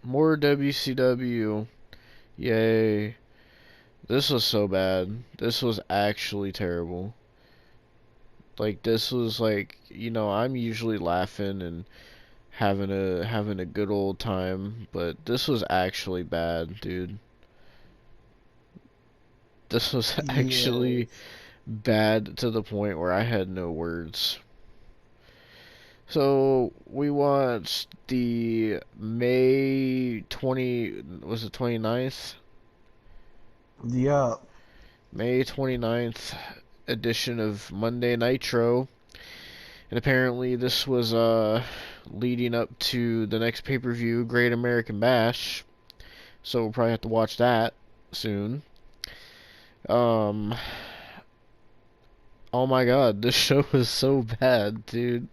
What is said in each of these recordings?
More WCW. Yay. This was so bad. This was actually terrible. Like, this was like, I'm usually laughing and having a good old time, but this was actually bad, dude. This was Yes. actually bad to the point where I had no words. So we watched the May 20, was it 29th? Yeah. May 29th edition of Monday Nitro. And apparently this was leading up to the next pay-per-view, Great American Bash. So we'll probably have to watch that soon. Um oh my god, this show is so bad, dude.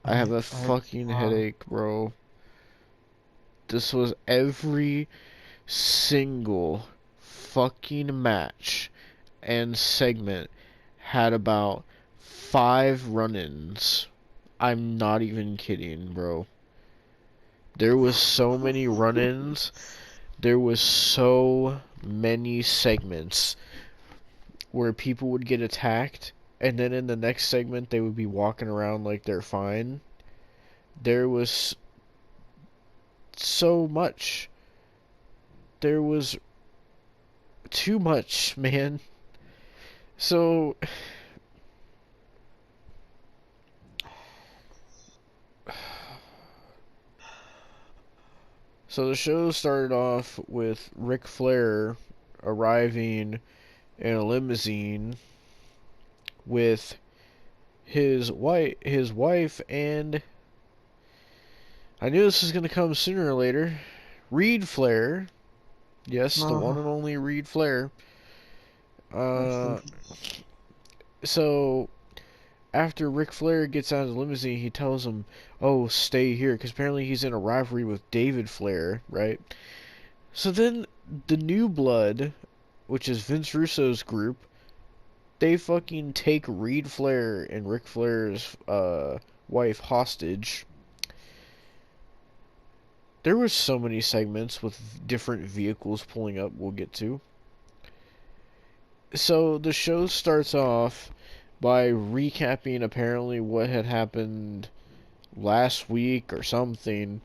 I have a I fucking headache, bro. This was every single fucking match and segment had about 5 run-ins. I'm not even kidding, bro. There was so many run-ins. There was so many segments where people would get attacked, and then in the next segment they would be walking around like they're fine. There was so much. There was too much, man. So So the show started off with Ric Flair arriving in a limousine with his wife, and I knew this was going to come sooner or later. Reed Flair, yes, the one uh, and only Reed Flair. rest in Uh, peace. so after Ric Flair gets out of the limousine, he tells him, "Oh, stay here," because apparently he's in a rivalry with David Flair, right? So then the New Blood, which is Vince Russo's group, they fucking take Reed Flair and Ric Flair's wife hostage. There were so many segments with different vehicles pulling up we'll get to. So the show starts off by recapping apparently what had happened last week or something,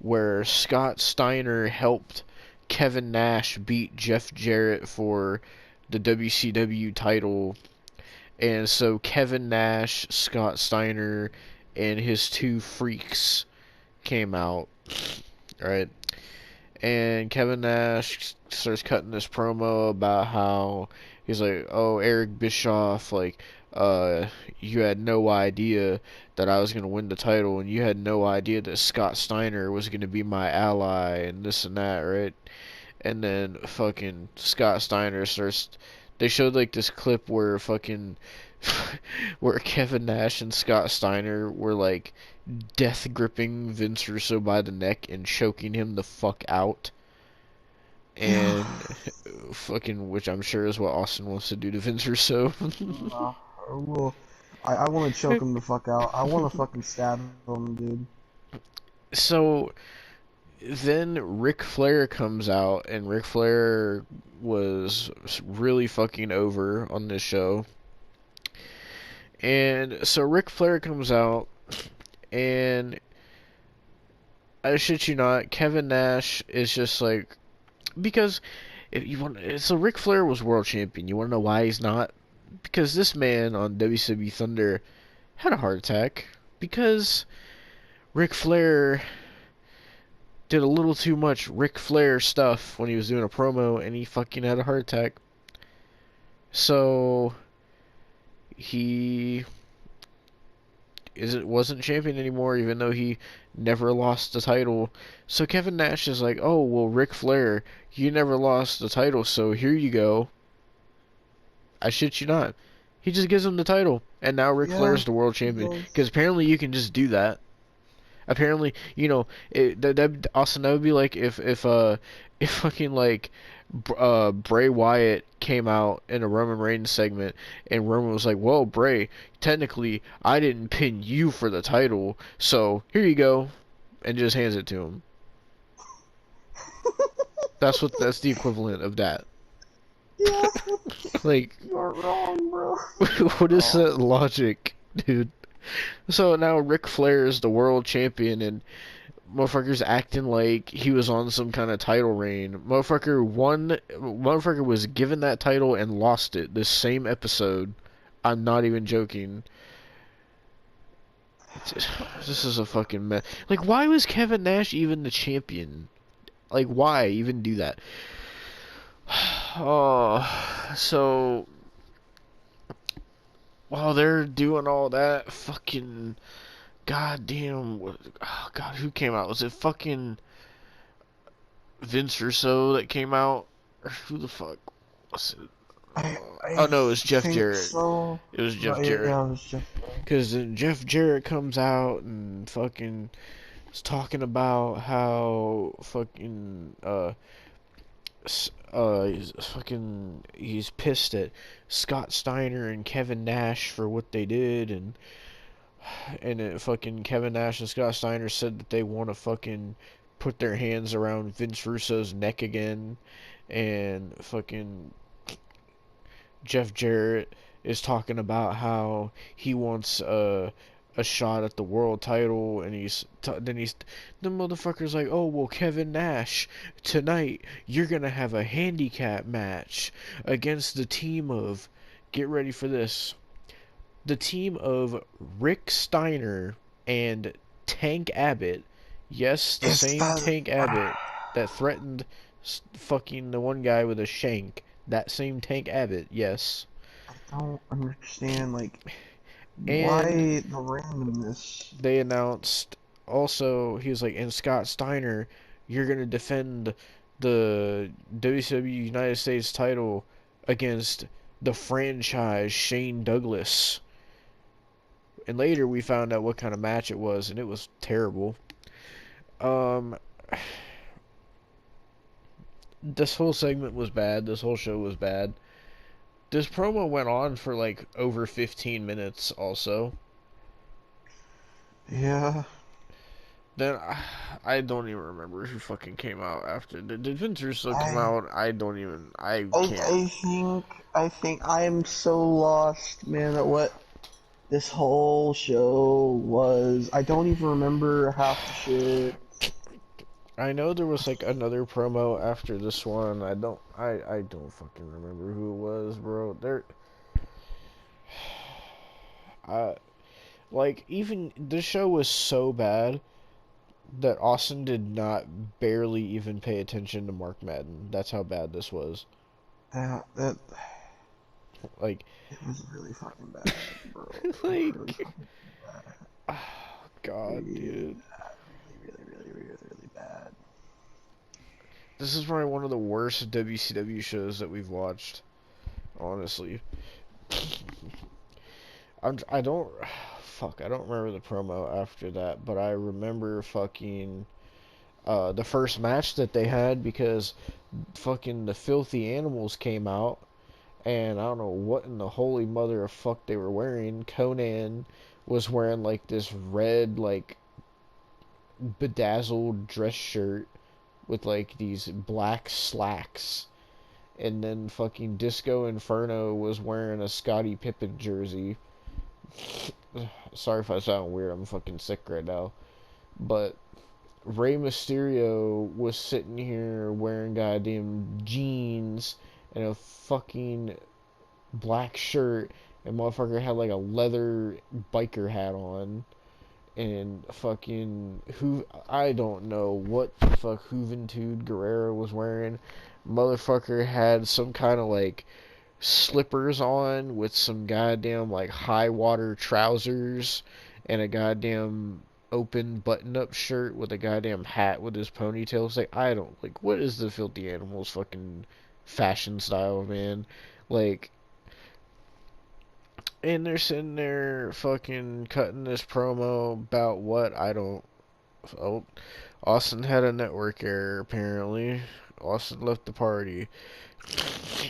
where Scott Steiner helped Kevin Nash beat Jeff Jarrett for the WCW title. And so Kevin Nash, Scott Steiner, and his two freaks came out, right? And Kevin Nash starts cutting this promo about how he's like, "Oh, Eric Bischoff, like, you had no idea that I was gonna win the title, and you had no idea that Scott Steiner was gonna be my ally, and this and that, right?" And then fucking Scott Steiner starts. They showed like this clip where fucking where Kevin Nash and Scott Steiner were like death gripping Vince Russo by the neck and choking him the fuck out. Yeah. And fucking, which I'm sure is what Austin wants to do to Vince Russo. Uh, well, I want to choke him the fuck out. I want to fucking stab him, dude. So then Ric Flair comes out, and Ric Flair was really fucking over on this show. And so Ric Flair comes out, and I shit you not, Kevin Nash is just like, because if you want, so Ric Flair was world champion. You want to know why he's not? Because this man on WCW Thunder had a heart attack because Ric Flair did a little too much Ric Flair stuff when he was doing a promo, and he fucking had a heart attack. So he wasn't champion anymore, even though he never lost the title. So Kevin Nash is like, "Oh well, Ric Flair, you never lost the title, so here you go." I shit you not. He just gives him the title, and now Ric Yeah, Flair's the world he champion. does. Because apparently you can just do that. Apparently, Austin, that would be like if if fucking like Bray Wyatt came out in a Roman Reigns segment, and Roman was like, "Well, Bray, technically, I didn't pin you for the title, so here you go," and just hands it to him. That's the equivalent of that. Yeah. Like, You're wrong, bro. what is that logic, dude? So now Ric Flair is the world champion, and motherfucker's acting like he was on some kind of title reign. Motherfucker was given that title and lost it this same episode. I'm not even joking. This is a fucking mess. Like, why was Kevin Nash even the champion? Like, why even do that? Oh, so while they're doing all that, fucking goddamn, oh god, who came out? Was it fucking Vince Russo that came out? Or who the fuck was it? I Oh no, it was Jeff think Jarrett. so. It was Jeff But Jarrett. yeah, it was Jeff Jarrett. Because then Jeff Jarrett comes out and fucking is talking about how fucking he's pissed at Scott Steiner and Kevin Nash for what they did, and it fucking Kevin Nash and Scott Steiner said that they want to fucking put their hands around Vince Russo's neck again, and fucking Jeff Jarrett is talking about how he wants a shot at the world title, and the motherfucker's like, oh well, Kevin Nash, tonight you're gonna have a handicap match against the team of, get ready for this, the team of Rick Steiner and Tank Abbott. Yes, the It's same that. Tank Abbott that threatened fucking the one guy with a shank. That same Tank Abbott, yes. I don't understand, like, And why the randomness? they announced also, he was like, and Scott Steiner, you're gonna defend the WCW United States title against the franchise Shane Douglas. And later we found out what kind of match it was, and it was terrible. Um, this whole segment was bad. This whole show was bad. This promo went on for like over 15 minutes also. Yeah. Then I don't even remember who fucking came out after. Did Vince Russo come I out? I don't even. I I can't. think I am so lost, man, at what this whole show was. I don't even remember half the shit. I know there was like another promo after this one. I don't fucking remember who it was, bro. I like, even the show was so bad that Austin did not barely even pay attention to Mark Madden. That's how bad this was. That Like, it was really fucking bad, bro. It was like, really fucking bad. oh, God, Really dude. bad. Really bad. This is probably one of the worst WCW shows that we've watched, honestly. I don't, fuck, I don't remember the promo after that, but I remember fucking, the first match that they had, because fucking the Filthy Animals came out, and I don't know what in the holy mother of fuck they were wearing. Conan was wearing like this red, like, bedazzled dress shirt with like these black slacks. And then fucking Disco Inferno was wearing a Scottie Pippen jersey. Sorry if I sound weird, I'm fucking sick right now. But Rey Mysterio was sitting here wearing goddamn jeans and a fucking black shirt, and motherfucker had like a leather biker hat on. And fucking who, I don't know what the fuck Juventud Guerrero was wearing. Motherfucker had some kind of like slippers on with some goddamn like high water trousers and a goddamn open button up shirt with a goddamn hat with his ponytail. It's like, I don't, like, what is the Filthy Animals fucking fashion style, man? Like, and they're sitting there fucking cutting this promo about what? I don't. Oh, Austin had a network error apparently. Austin left the party.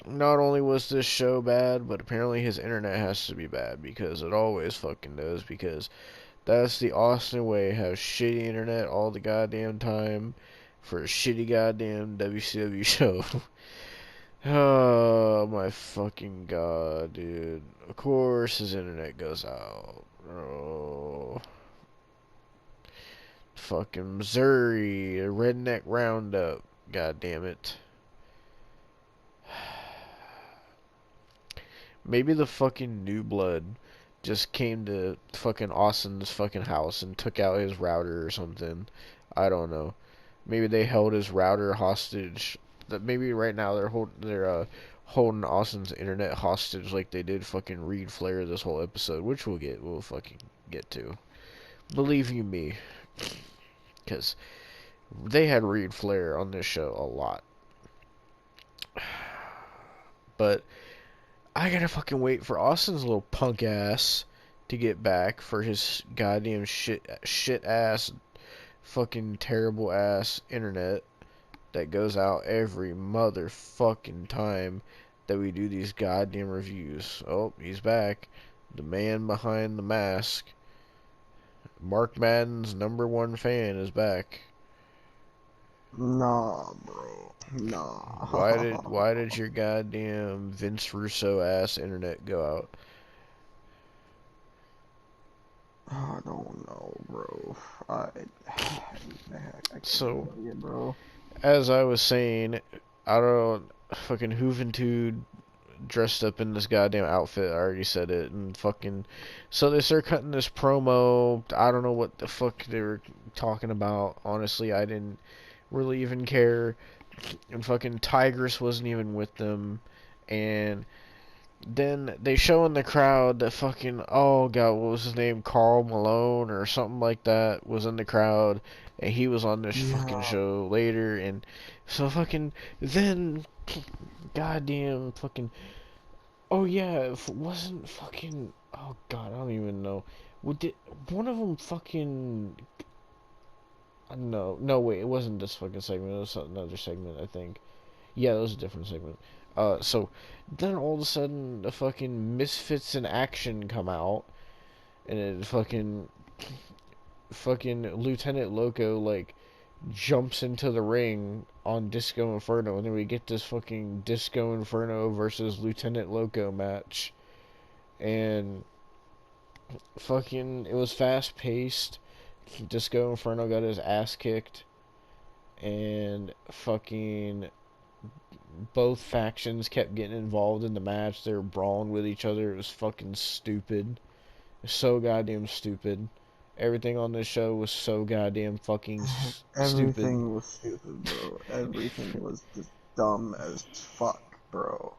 Not only was this show bad, but apparently his internet has to be bad because it always fucking does. Because that's the Austin way. Have shitty internet all the goddamn time for a shitty goddamn WCW show. Oh my fucking god, dude. Of course his internet goes out. Oh. Fucking Missouri, a redneck roundup. God damn it. Maybe the fucking new blood just came to fucking Austin's fucking house and took out his router or something. I don't know. Maybe they held his router hostage. Maybe right now they're holding Austin's internet hostage like they did fucking Reed Flair this whole episode, which we'll fucking get to. Believe you me, because they had Reed Flair on this show a lot. But I gotta fucking wait for Austin's little punk ass to get back for his goddamn shit ass, fucking terrible ass internet that goes out every motherfucking time that we do these goddamn reviews. Oh, he's back. The man behind the mask. Mark Madden's #1 fan is back. Nah, bro. Nah. Why did your goddamn Vince Russo ass internet go out? I don't know, bro. I So, can't it, bro. as I was saying, I don't fucking Juventud dressed up in this goddamn outfit. I already said it, and fucking so they start cutting this promo. I don't know what the fuck they were talking about. Honestly, I didn't really even care. And fucking Tigress wasn't even with them, and then they show in the crowd that fucking, oh god, what was his name, Carl Malone or something like that was in the crowd, and he was on this fucking Yeah. show later, and so fucking then goddamn fucking, oh yeah, it wasn't fucking, oh god, I don't even know. Did one of them fucking, no wait, it wasn't this fucking segment, it was another segment, I think. Yeah, that was a different segment. So then all of a sudden the fucking Misfits in Action come out, and it fucking Lieutenant Loco like jumps into the ring on Disco Inferno, and then we get this fucking Disco Inferno versus Lieutenant Loco match, and fucking it was fast paced. Disco Inferno got his ass kicked, and fucking both factions kept getting involved in the match. They were brawling with each other. It was fucking stupid. So goddamn stupid. Everything on this show was so goddamn fucking stupid. Everything was stupid, bro. Everything was just dumb as fuck, bro.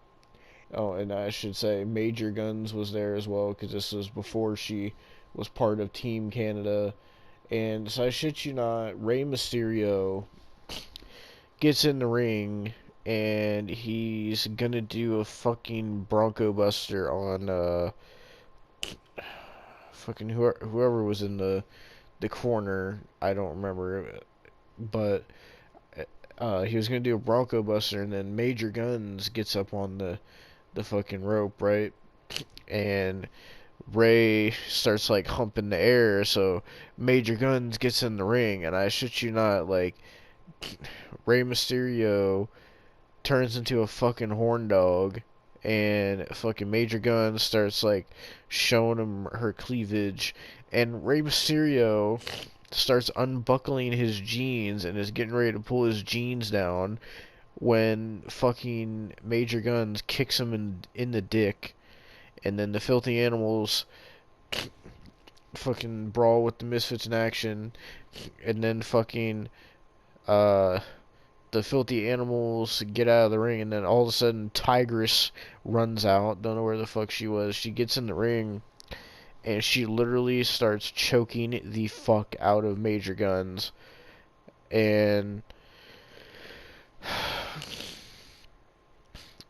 Oh, and I should say Major Guns was there as well, because this was before she was part of Team Canada. And so I shit you not, Rey Mysterio gets in the ring and he's gonna do a fucking Bronco Buster on fucking whoever was in the corner. I don't remember, but he was gonna do a Bronco Buster, and then Major Guns gets up on the fucking rope, right? And Ray starts like humping the air, so Major Guns gets in the ring, and I shit you not, like Rey Mysterio turns into a fucking horn dog, and fucking Major Gun starts like showing him her cleavage, and Rey Mysterio starts unbuckling his jeans and is getting ready to pull his jeans down when fucking Major Guns kicks him in the dick, and then the Filthy Animals fucking brawl with the Misfits in Action, and then fucking uh the Filthy Animals get out of the ring, and then all of a sudden Tigress runs out. Don't know where the fuck she was. She gets in the ring, and she literally starts choking the fuck out of Major Guns. And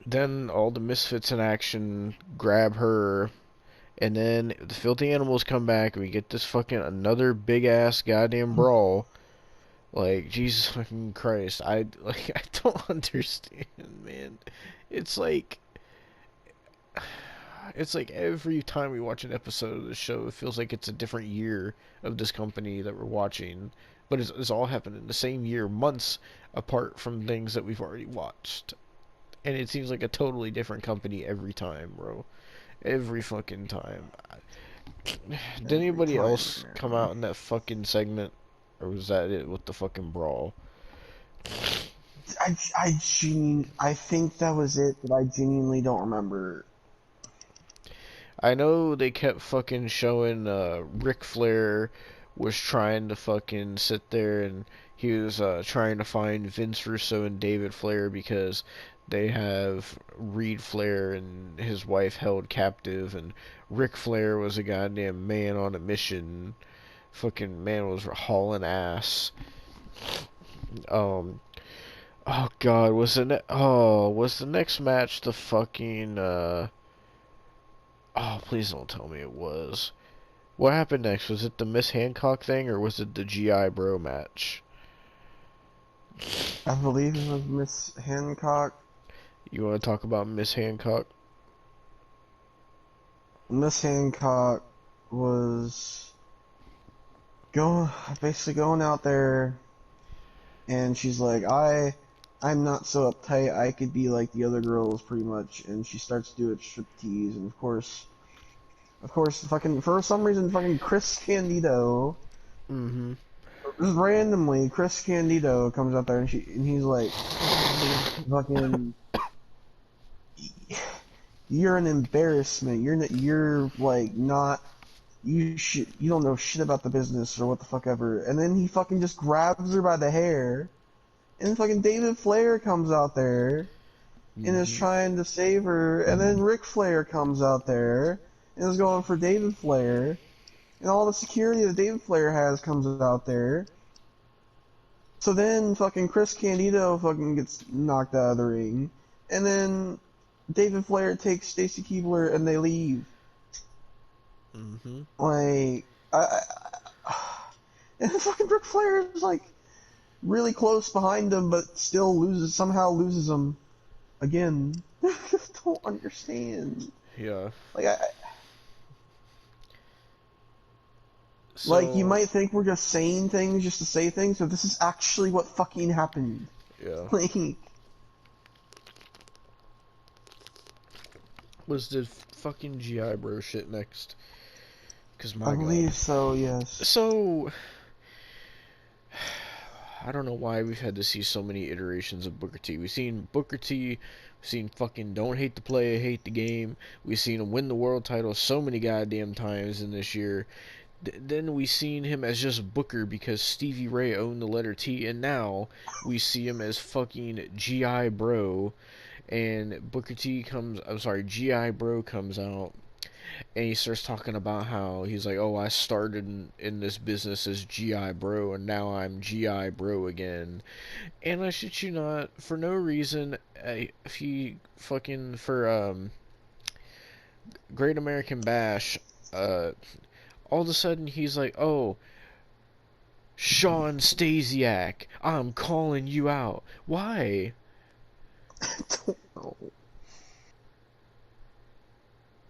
then all the Misfits in Action grab her, and then the Filthy Animals come back, and we get this fucking another big ass goddamn brawl. Like, Jesus fucking Christ, I don't understand, man. It's like it's like every time we watch an episode of the show, it feels like it's a different year of this company that we're watching. But it's all happened in the same year, months apart from things that we've already watched. And it seems like a totally different company every time, bro. Every fucking time. Did Every anybody time, else come man. out in that fucking segment? Or was that it with the fucking brawl? I think that was it, but I genuinely don't remember. I know they kept fucking showing Ric Flair was trying to fucking sit there and he was trying to find Vince Russo and David Flair because they have Reed Flair and his wife held captive and Ric Flair was a goddamn man on a mission. Fucking man was hauling ass. Um oh god, was the next match the fucking oh please don't tell me it was. What happened next? Was it the Miss Hancock thing or was it the GI Bro match? I believe it was Miss Hancock. You want to talk about Miss Hancock? Miss Hancock was going basically going out there, and she's like, I'm not so uptight. I could be like the other girls, pretty much. And she starts doing striptease, and of course, fucking for some reason, fucking Chris Candido, Mm-hmm. just randomly, Chris Candido comes out there, and he's like, fucking, you're an embarrassment. You're like not. You don't know shit about the business or what the fuck ever. And then he fucking just grabs her by the hair, and fucking David Flair comes out there and is Mm-hmm. trying to save her, and then Ric Flair comes out there and is going for David Flair, and all the security that David Flair has comes out there. So then fucking Chris Candido fucking gets knocked out of the ring, and then David Flair takes Stacy Keibler and they leave. Mm-hmm. Like, and fucking Ric Flair is like really close behind him, but still somehow loses him again. I just don't understand. Yeah. Like, like you So, might think we're just saying things just to say things, but this is actually what fucking happened. yeah. Like, Was the fucking GI Bro shit next? Because I my god. believe so, yes. So, I don't know why we've had to see so many iterations of Booker T. We've seen Booker T, we've seen fucking don't hate the play, hate the game. We've seen him win the world title so many goddamn times in this year. Then we seen him as just Booker because Stevie Ray owned the letter T, and now we see him as fucking GI Bro. And Booker T comes, I'm sorry, GI Bro comes out and he starts talking about how he's like, oh, I started in this business as GI Bro, and now I'm GI Bro again. And I shit you not, for no reason, if he fucking for Great American Bash, uh, all of a sudden he's like, oh, Sean Stasiak, I'm calling you out. Why? I don't know.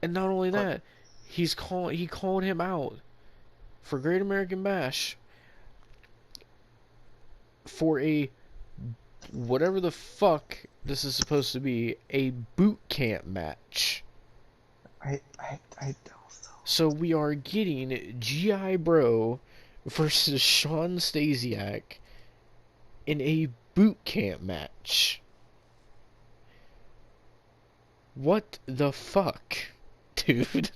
And not only But that, he called him out for Great American Bash for a whatever the fuck this is supposed to be, a boot camp match. I don't know. So we are getting GI Bro versus Sean Stasiak in a boot camp match. What the fuck, dude?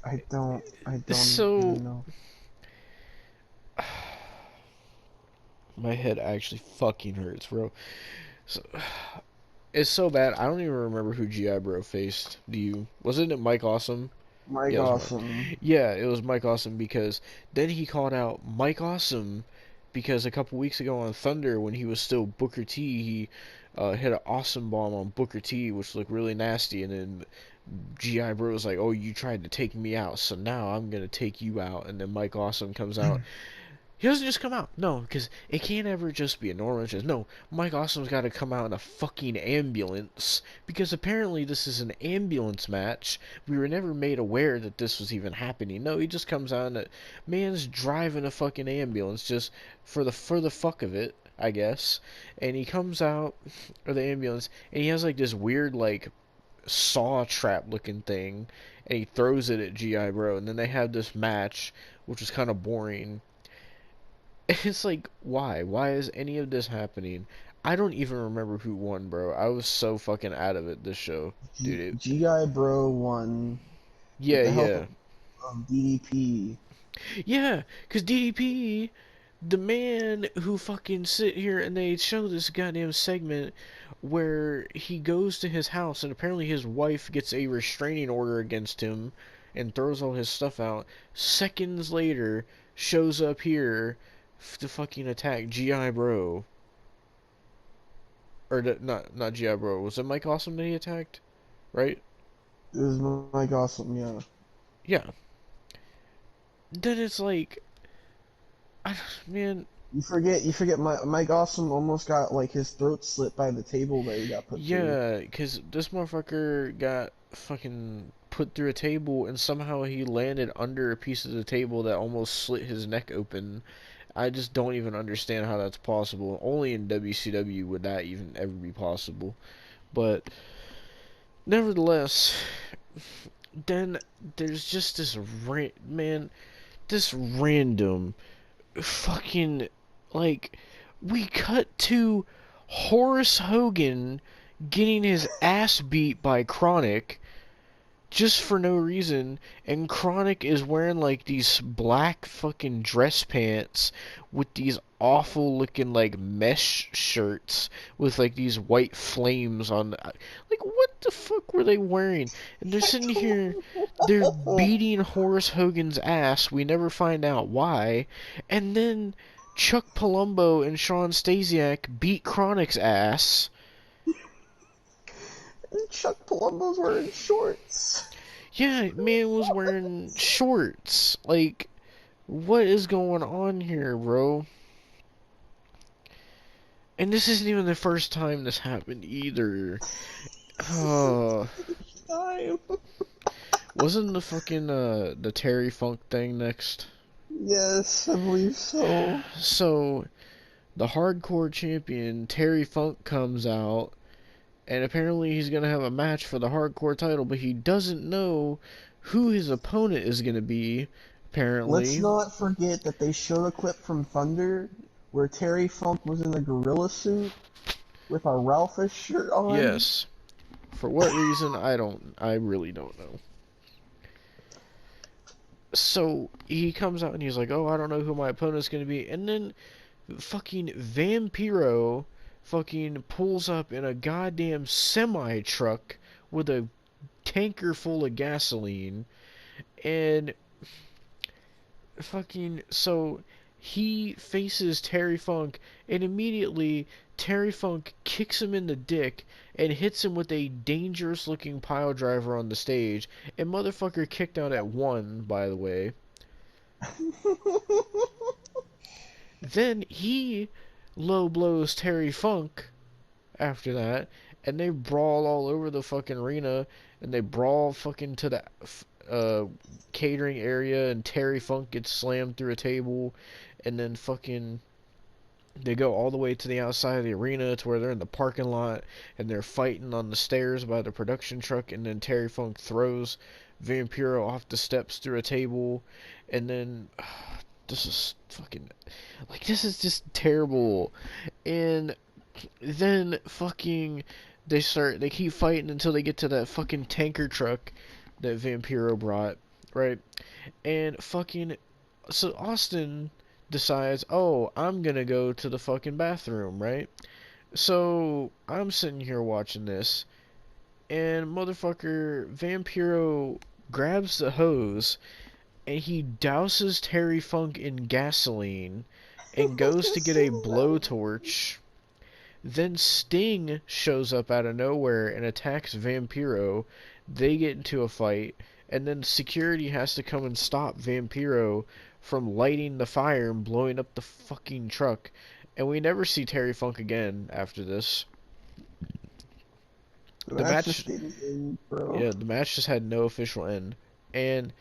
I don't So even know. my head actually fucking hurts, bro. So, it's so bad. I don't even remember who GI Bro faced. Do you? Wasn't it Mike Awesome? Mike Yeah, it was Mike. Awesome. Yeah, it was Mike Awesome because then he called out Mike Awesome because a couple weeks ago on Thunder when he was still Booker T, he hit an awesome bomb on Booker T, which looked really nasty, and then GI Bro was like, "Oh, you tried to take me out, so now I'm gonna take you out." And then Mike Awesome comes out He doesn't just come out. No, because it can't ever just be a normal entrance. No, Mike Awesome's got to come out in a fucking ambulance because apparently this is an ambulance match. We were never made aware that this was even happening. No, he just comes out and a man's driving a fucking ambulance just for the fuck of it, I guess. And he comes out of the ambulance and he has like this weird like saw trap looking thing and he throws it at GI Bro and then they have this match which was kind of boring. It's like, why? Why is any of this happening? I don't even remember who won, bro. I was so fucking out of it this show, dude. GI Bro won with Yeah, the help yeah, of DDP. yeah. Cause DDP, the man who fucking sit here and they show this goddamn segment where he goes to his house and apparently his wife gets a restraining order against him and throws all his stuff out. Seconds later, shows up here to fucking attack GI Bro. Or not GI Bro. Was it Mike Awesome that he attacked? Right? It was Mike Awesome, yeah. Yeah. Then it's like, man, You forget Mike Awesome almost got like his throat slit by the table that he got put through. yeah, because this motherfucker got fucking put through a table and somehow he landed under a piece of the table that almost slit his neck open. I just don't even understand how that's possible. Only in WCW would that even ever be possible. But nevertheless, then there's just this random fucking like we cut to Horace Hogan getting his ass beat by Chronic just for no reason, and Chronic is wearing like these black fucking dress pants with these awful looking like mesh shirts with like these white flames on like what the fuck were they wearing? And they're sitting here, they're beating Horace Hogan's ass, we never find out why, and then Chuck Palumbo and Sean Stasiak beat Chronic's ass. And Chuck Palumbo's wearing shorts. Yeah, man was wearing shorts. Like, what is going on here, bro? And this isn't even the first time this happened either. Oh, wasn't the fucking the Terry Funk thing next? Yes, I believe so. So, the hardcore champion Terry Funk comes out and apparently he's going to have a match for the hardcore title, but he doesn't know who his opponent is going to be, Let's apparently. not forget that they showed a clip from Thunder where Terry Funk was in a gorilla suit with a Ralphus shirt on. Yes. For what reason, I really don't know. So, he comes out and he's like, oh, I don't know who my opponent's going to be. And then fucking Vampiro fucking pulls up in a goddamn semi-truck with a tanker full of gasoline and fucking so he faces Terry Funk and immediately Terry Funk kicks him in the dick and hits him with a dangerous looking pile driver on the stage, and motherfucker kicked out at 1, by the way. Then he low blows Terry Funk after that, and they brawl all over the fucking arena, and they brawl fucking to the catering area, and Terry Funk gets slammed through a table, and then fucking they go all the way to the outside of the arena to where they're in the parking lot, and they're fighting on the stairs by the production truck, and then Terry Funk throws Vampiro off the steps through a table, and then this is fucking like this is just terrible. And then fucking they keep fighting until they get to that fucking tanker truck that Vampiro brought, right? And fucking so Austin decides, "Oh, I'm going to go to the fucking bathroom," right? So I'm sitting here watching this and motherfucker Vampiro grabs the hose and he douses Terry Funk in gasoline and goes to get a blowtorch. Then Sting shows up out of nowhere and attacks Vampiro. They get into a fight, and then security has to come and stop Vampiro from lighting the fire and blowing up the fucking truck. And we never see Terry Funk again after this. The That's just match, didn't end, bro. yeah, the match just had no official end. And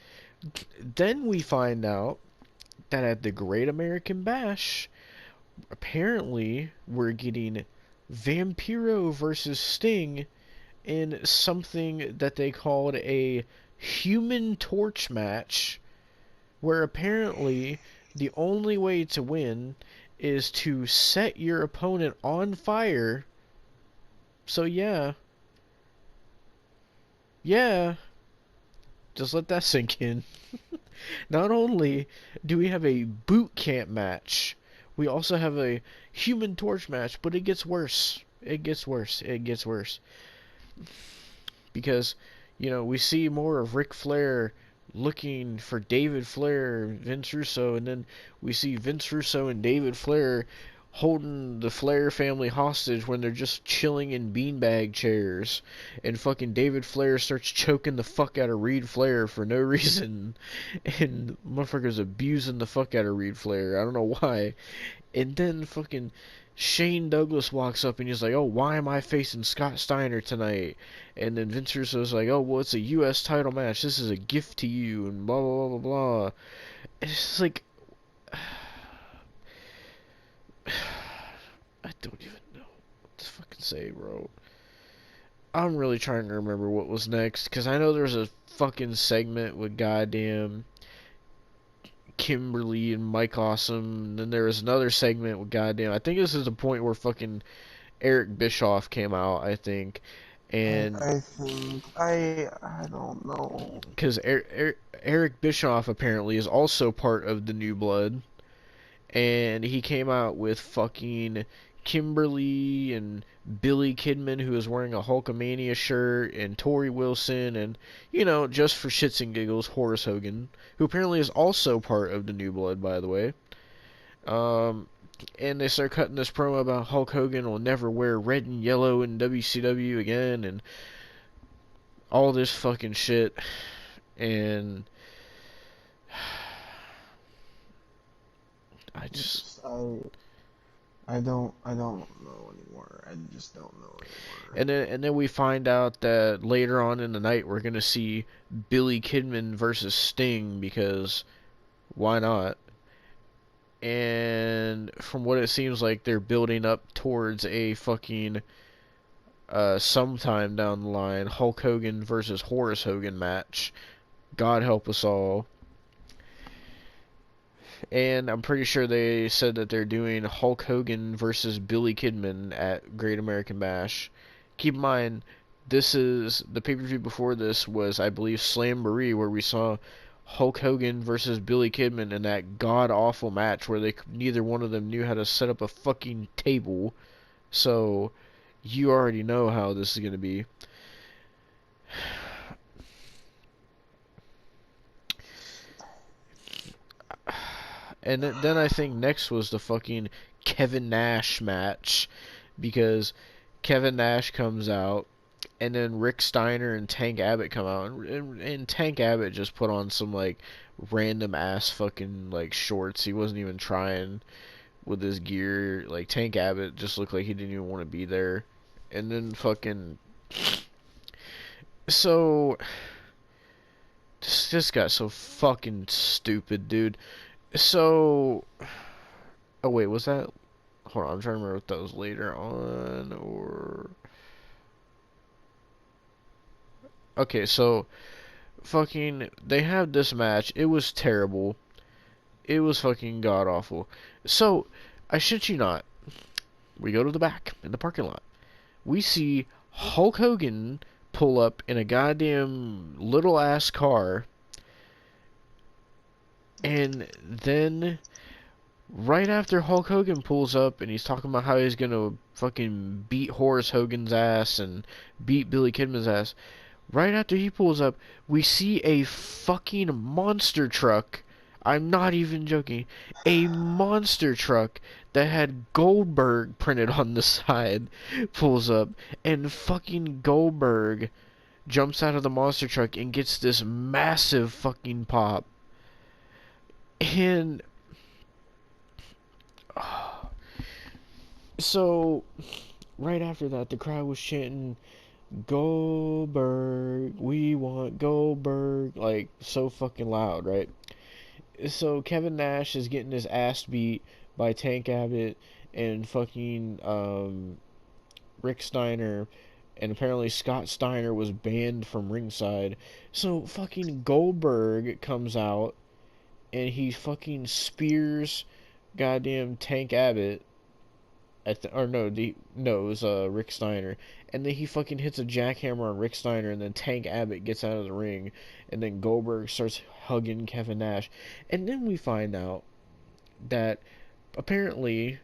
then we find out that at the Great American Bash, apparently we're getting Vampiro versus Sting in something that they called a Human Torch match, where apparently the only way to win is to set your opponent on fire. So yeah, just let that sink in. Not only do we have a boot camp match, we also have a Human Torch match, but it gets worse. It gets worse. It gets worse. Because, we see more of Ric Flair looking for David Flair, Vince Russo, and then we see Vince Russo and David Flair holding the Flair family hostage when they're just chilling in beanbag chairs, and fucking David Flair starts choking the fuck out of Reed Flair for no reason, and motherfuckers abusing the fuck out of Reed Flair. I don't know why. And then fucking Shane Douglas walks up and he's like, "Oh, why am I facing Scott Steiner tonight?" And then Vince Russo's like, "Oh, well, it's a U.S. title match. This is a gift to you," and blah blah blah blah blah. It's just like, I don't even know what to fucking say, bro. I'm really trying to remember what was next, because I know there was a fucking segment with goddamn Kimberly and Mike Awesome, and then there was another segment with goddamn, I think this is the point where fucking Eric Bischoff came out, I think, and I think I don't know. because Eric Bischoff apparently is also part of the New Blood, and he came out with fucking Kimberly and Billy Kidman, who was wearing a Hulkamania shirt, and Tori Wilson, and, just for shits and giggles, Horace Hogan, who apparently is also part of the New Blood, by the way. And they start cutting this promo about Hulk Hogan will never wear red and yellow in WCW again, and all this fucking shit. And I don't know anymore. I just don't know anymore. And then we find out that later on in the night we're gonna see Billy Kidman versus Sting, because why not? And from what it seems like, they're building up towards a fucking sometime down the line Hulk Hogan versus Horace Hogan match. God help us all. And I'm pretty sure they said that they're doing Hulk Hogan versus Billy Kidman at Great American Bash. Keep in mind, this is the pay-per-view before this was, I believe, Slamboree, where we saw Hulk Hogan versus Billy Kidman in that god-awful match where neither one of them knew how to set up a fucking table. So, you already know how this is going to be. And then I think next was the fucking Kevin Nash match, because Kevin Nash comes out, and then Rick Steiner and Tank Abbott come out, and Tank Abbott just put on some like random ass fucking like shorts. He wasn't even trying with his gear. Like, Tank Abbott just looked like he didn't even want to be there. And then fucking, so this got so fucking stupid, dude. So, oh wait, was that? Hold on, I'm trying to remember if that was later on or. Okay, so fucking they have this match. It was terrible. It was fucking god awful. So, I shit you not, we go to the back in the parking lot. We see Hulk Hogan pull up in a goddamn little ass car. And then, right after Hulk Hogan pulls up and he's talking about how he's gonna fucking beat Horace Hogan's ass and beat Billy Kidman's ass, right after he pulls up, we see a fucking monster truck. I'm not even joking. A monster truck that had Goldberg printed on the side pulls up, and fucking Goldberg jumps out of the monster truck and gets this massive fucking pop. And so right after that, the crowd was chanting, Goldberg, we want Goldberg, like so fucking loud, right? So Kevin Nash is getting his ass beat by Tank Abbott and fucking Rick Steiner, and apparently Scott Steiner was banned from ringside. So fucking Goldberg comes out and he fucking spears goddamn Tank Abbott at the, or no, no, it was Rick Steiner, and then he fucking hits a jackhammer on Rick Steiner, and then Tank Abbott gets out of the ring, and then Goldberg starts hugging Kevin Nash, and then we find out that apparently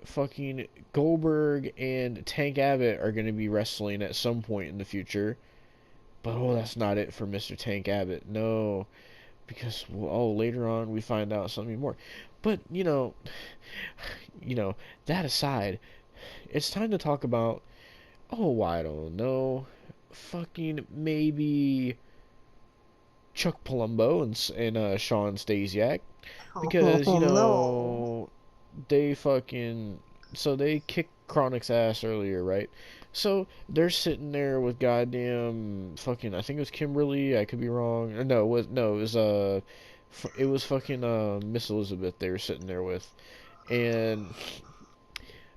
fucking Goldberg and Tank Abbott are going to be wrestling at some point in the future. But oh, that's not it for Mr. Tank Abbott. No, because oh, later on we find out something more. But that aside, it's time to talk about oh, I don't know, fucking maybe Chuck Palumbo and Sean Stasiak, because Oh no. they fucking so they kicked Chronic's ass earlier, right? So they're sitting there with goddamn fucking, I think it was Kimberly, I could be wrong. No, it was fucking Miss Elizabeth they were sitting there with. And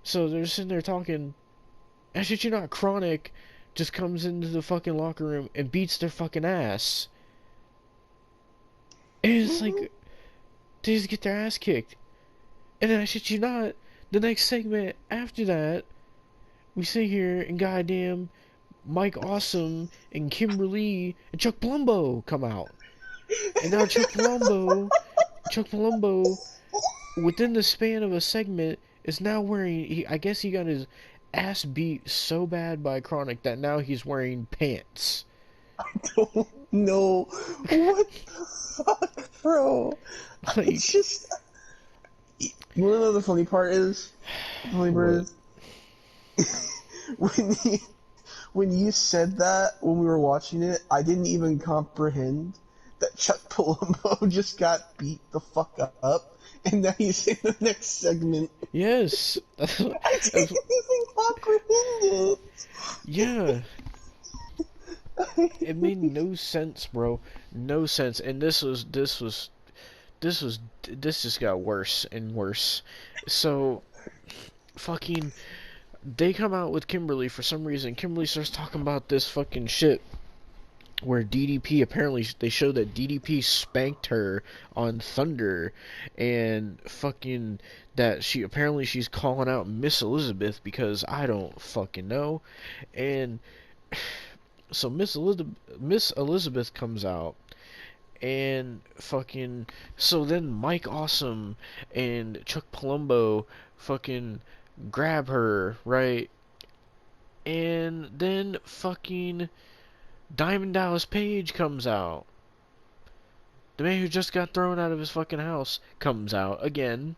so they're sitting there talking, and shit you not, Chronic just comes into the fucking locker room and beats their fucking ass. And it's like they just get their ass kicked. And then I shit you not, the next segment after that, we sit here and goddamn Mike Awesome and Kimberly and Chuck Palumbo come out. And now Chuck Palumbo, within the span of a segment, is now wearing, I guess he got his ass beat so bad by Chronic that now he's wearing pants. Don't know what the fuck, bro. Like, It's just. You wanna know the funny part is? The funny part is when you said that when we were watching it, I didn't even comprehend that Chuck Palumbo just got beat the fuck up, and now he's in the next segment. yes. I didn't even comprehend it. Yeah. It made no sense, bro. No sense. And this just got worse and worse. So, fucking, they come out with Kimberly for some reason. Kimberly starts talking about this fucking shit where DDP, apparently they show that DDP spanked her on Thunder, and fucking that she's calling out Miss Elizabeth because I don't fucking know. And so Miss Elizabeth comes out, and fucking so then Mike Awesome and Chuck Palumbo fucking grab her, right? And then fucking Diamond Dallas Page comes out. The man who just got thrown out of his fucking house comes out again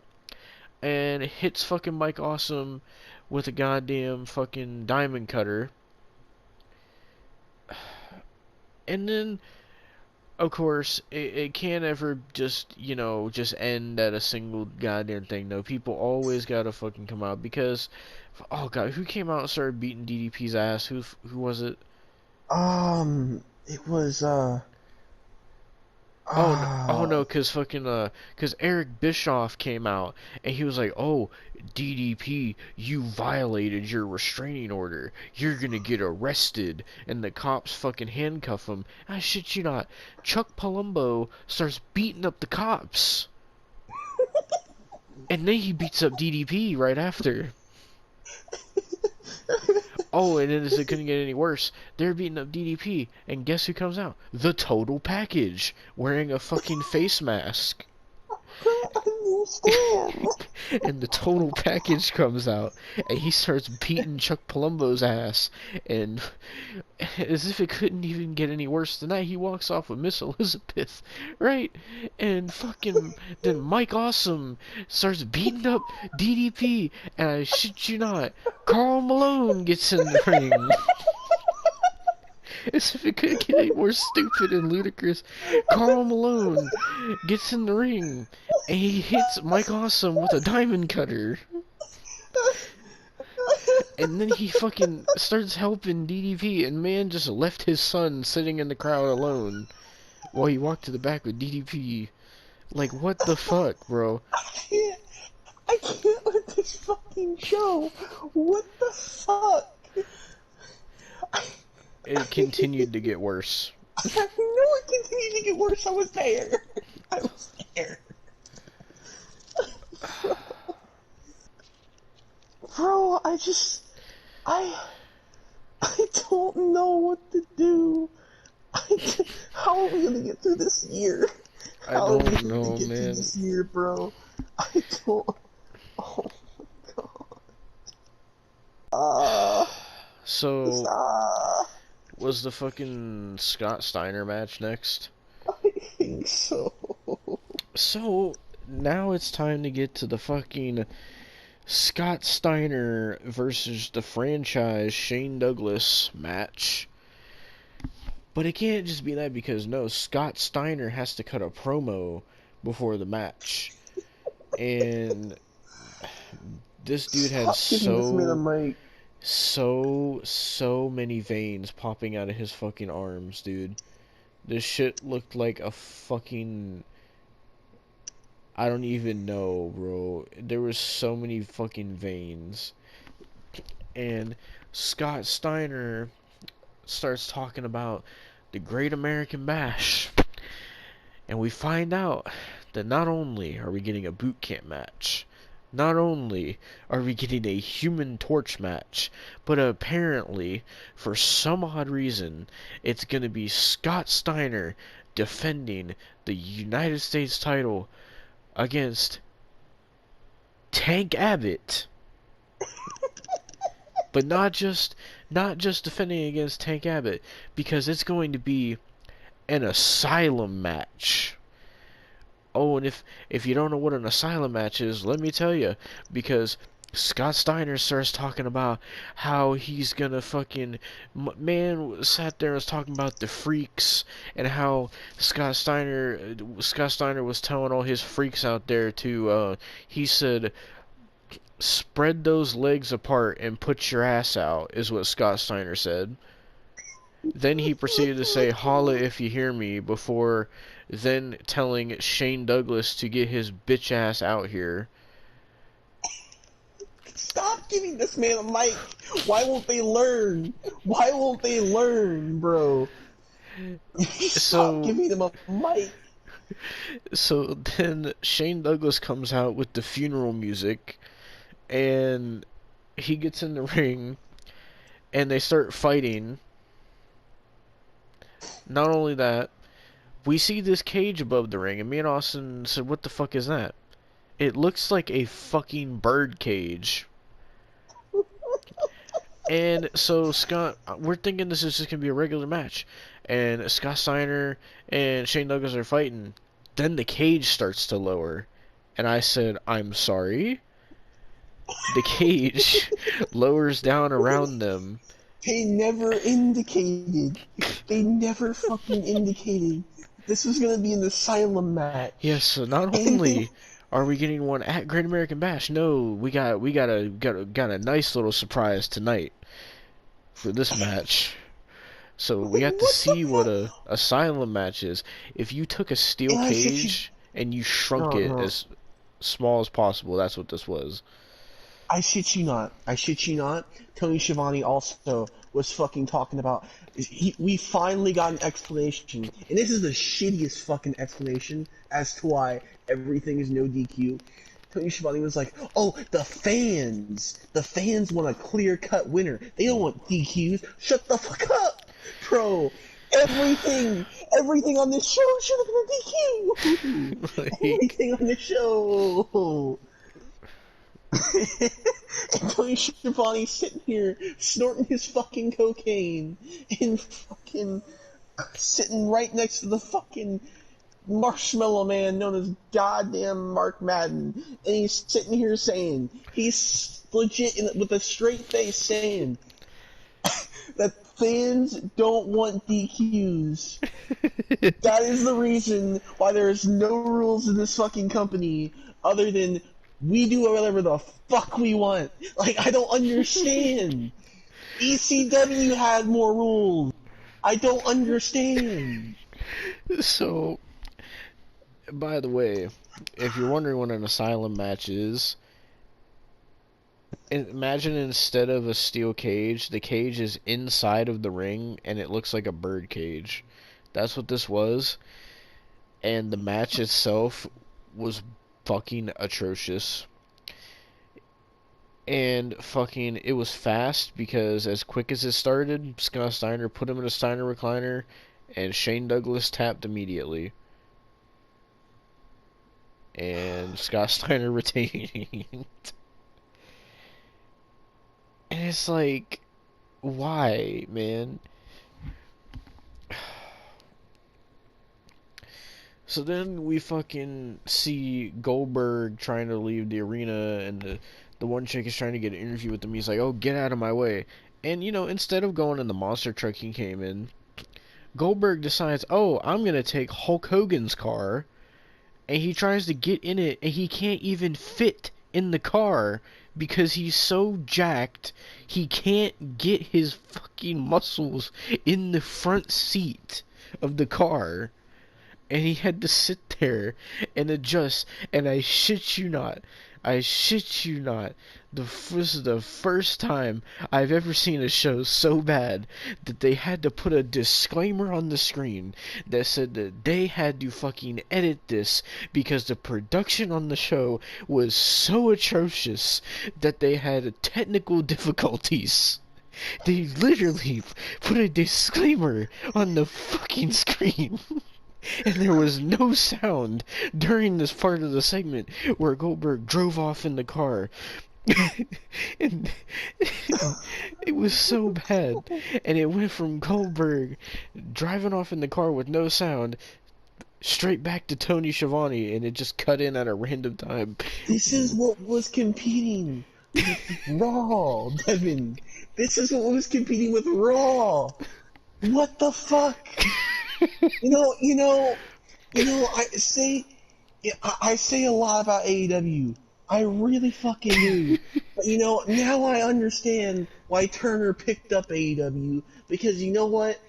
and hits fucking Mike Awesome with a goddamn fucking diamond cutter. And then, of course, it can't ever just, just end at a single goddamn thing. No, people always gotta fucking come out because, oh god, who came out and started beating DDP's ass? Who was it? It was, Oh no, cause Eric Bischoff came out and he was like, "Oh, DDP, you violated your restraining order. You're gonna get arrested." And the cops fucking handcuff him. I shit you not. Chuck Palumbo starts beating up the cops, and then he beats up DDP right after. Oh, and then it couldn't get any worse. They're beating up DDP, and guess who comes out? The Total Package, wearing a fucking face mask. understand. And the Total Package comes out, and he starts beating Chuck Palumbo's ass, and as if it couldn't even get any worse than that, he walks off with Miss Elizabeth, right? And fucking then Mike Awesome starts beating up DDP, and I shit you not, Karl Malone gets in the ring. As if it could get any more stupid and ludicrous. Karl Malone gets in the ring and he hits Mike Awesome with a diamond cutter. And then he fucking starts helping DDP, and man just left his son sitting in the crowd alone while he walked to the back with DDP. Like, what the fuck, bro? I can't with this fucking show. What the fuck? It continued to get worse. I know it continued to get worse. I was there. I was there. Bro, I don't know what to do. How are we gonna get through this year? I don't know, man. Through this year, bro. I don't. Oh my god. So, was the fucking Scott Steiner match next? I think so. So, now it's time to get to the fucking Scott Steiner versus the franchise Shane Douglas match. But it can't just be that, because no, Scott Steiner has to cut a promo before the match. And this dude had so many veins popping out of his fucking arms, dude. This shit looked like a fucking... I don't even know, bro. There was so many fucking veins. And Scott Steiner starts talking about the Great American Bash. And we find out that not only are we getting a boot camp match, not only are we getting a Human Torch match, but apparently, for some odd reason, it's going to be Scott Steiner defending the United States title against Tank Abbott. But not just defending against Tank Abbott, because it's going to be an asylum match. Oh, and if you don't know what an asylum match is, let me tell you, because Scott Steiner starts talking about how he's gonna fucking... Man sat there and was talking about the freaks, and how Scott Steiner was telling all his freaks out there to, he said, spread those legs apart and put your ass out, is what Scott Steiner said. Then he proceeded to say, holla if you hear me, before then telling Shane Douglas to get his bitch ass out here. Stop giving this man a mic. Why won't they learn? Why won't they learn, bro? Stop giving them a mic. So then Shane Douglas comes out with the funeral music, and he gets in the ring, and they start fighting. Not only that, we see this cage above the ring, and me and Austin said, what the fuck is that? It looks like a fucking bird cage. And so Scott, we're thinking this is just going to be a regular match. And Scott Steiner and Shane Douglas are fighting. Then the cage starts to lower. And I said, I'm sorry? The cage lowers down around them. They never indicated. They never fucking indicated. This was gonna be an asylum match. Yes, so not only are we getting one at Great American Bash, no, we got a nice little surprise tonight for this match. So we got to see what a asylum match is. If you took a steel cage and you shrunk it as small as possible, that's what this was. I shit you not. Tony Schiavone also was fucking talking about... we finally got an explanation. And this is the shittiest fucking explanation as to why everything is no DQ. Tony Schiavone was like, oh, the fans want a clear-cut winner. They don't want DQs. Shut the fuck up, bro. Everything on this show should have been a DQ. Everything on this show. And Tony Schiavone sitting here snorting his fucking cocaine and fucking sitting right next to the fucking marshmallow man known as goddamn Mark Madden, and he's sitting here saying, he's legit with a straight face saying that Fans don't want DQs. That is the reason why there's no rules in this fucking company other than we do whatever the fuck we want. Like, I don't understand. ECW had more rules. I don't understand. So, by the way, if you're wondering what an asylum match is, imagine instead of a steel cage, the cage is inside of the ring and it looks like a bird cage. That's what this was. And the match itself was fucking atrocious. And fucking, it was fast because as quick as it started, Scott Steiner put him in a Steiner recliner and Shane Douglas tapped immediately. And Scott Steiner retained. And it's like, why, man? So then we fucking see Goldberg trying to leave the arena, and the one chick is trying to get an interview with him. He's like, oh, get out of my way. And, you know, instead of going in the monster truck he came in, Goldberg decides, oh, I'm going to take Hulk Hogan's car. And he tries to get in it, and he can't even fit in the car because he's so jacked, he can't get his fucking muscles in the front seat of the car. And he had to sit there and adjust, and I shit you not, this is the first time I've ever seen a show so bad that they had to put a disclaimer on the screen that said that they had to fucking edit this because the production on the show was so atrocious that they had technical difficulties. They literally put a disclaimer on the fucking screen. And there was no sound during this part of the segment where Goldberg drove off in the car. And it was so bad. And it went from Goldberg driving off in the car with no sound straight back to Tony Schiavone, and it just cut in at a random time. This is what was competing with Raw, Devon. This is what was competing with Raw. What the fuck? I say a lot about AEW. I really fucking do. But now I understand why Turner picked up AEW, because you know what?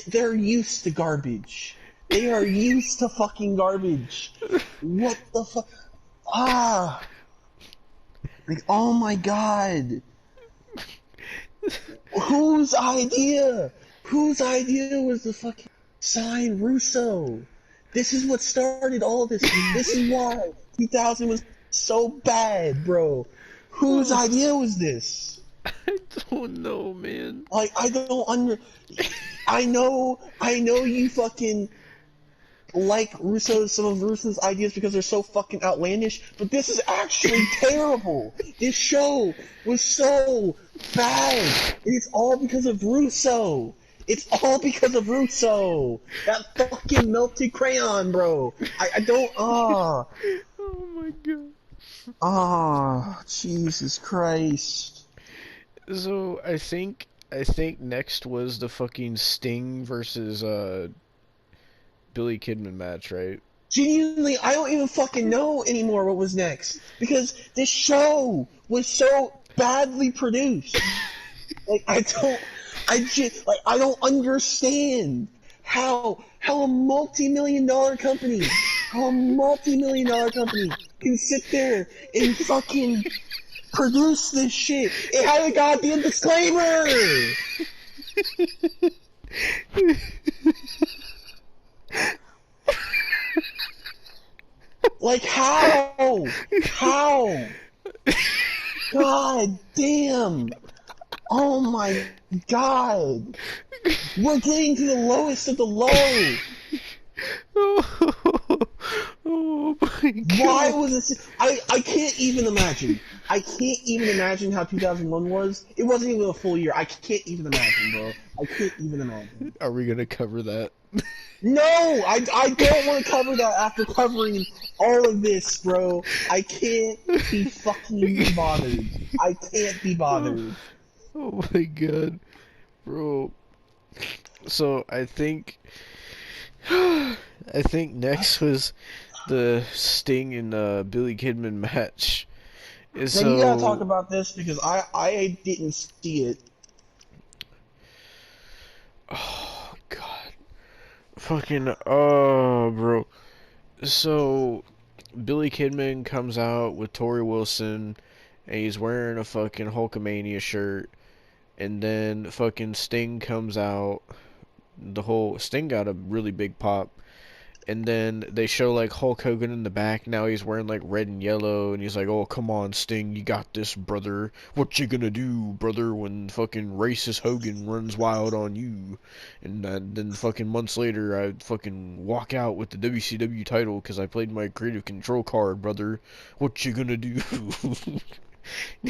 They're used to garbage. They are used to fucking garbage. What the fuck? Like, oh my god. Whose idea? Whose idea was to fucking sign Russo? This is what started all this. This is why 2000 was so bad, bro. Whose idea was this? I don't know, man. Like, I don't I know you fucking like some of Russo's ideas because they're so fucking outlandish, but this is actually terrible. This show was so bad, and it's all because of Russo. It's all because of Russo. That fucking melted crayon, bro. I don't. Oh my god. Jesus Christ. So I think next was the fucking Sting versus Billy Kidman match, right? Genuinely, I don't even fucking know anymore what was next, because this show was so badly produced. Like, I don't understand how a multi-million-dollar company can sit there and fucking produce this shit. It had a goddamn disclaimer. Like, how? God damn. Oh my god. We're getting to the lowest of the low. Oh my god. Why was this? I can't even imagine. I can't even imagine how 2001 was. It wasn't even a full year. I can't even imagine, bro. I can't even imagine. Are we gonna cover that? No, I don't want to cover that after covering all of this, bro. I can't be fucking bothered. I can't be bothered. Oh my god. Bro, so I think next was the Sting and Billy Kidman match. Now you gotta talk So, about this because I didn't see it. oh god, fucking oh, bro. So Billy Kidman comes out with Tori Wilson, and he's wearing a fucking Hulkamania shirt, and then fucking Sting comes out. The whole Sting got a really big pop, and then they show like Hulk Hogan in the back. Now he's wearing like red and yellow, and he's like, "Oh, come on, Sting, you got this, brother. What you gonna do, brother, when fucking racist Hogan runs wild on you?" And then fucking months later, I fucking walk out with the WCW title because I played my creative control card, brother. What you gonna do?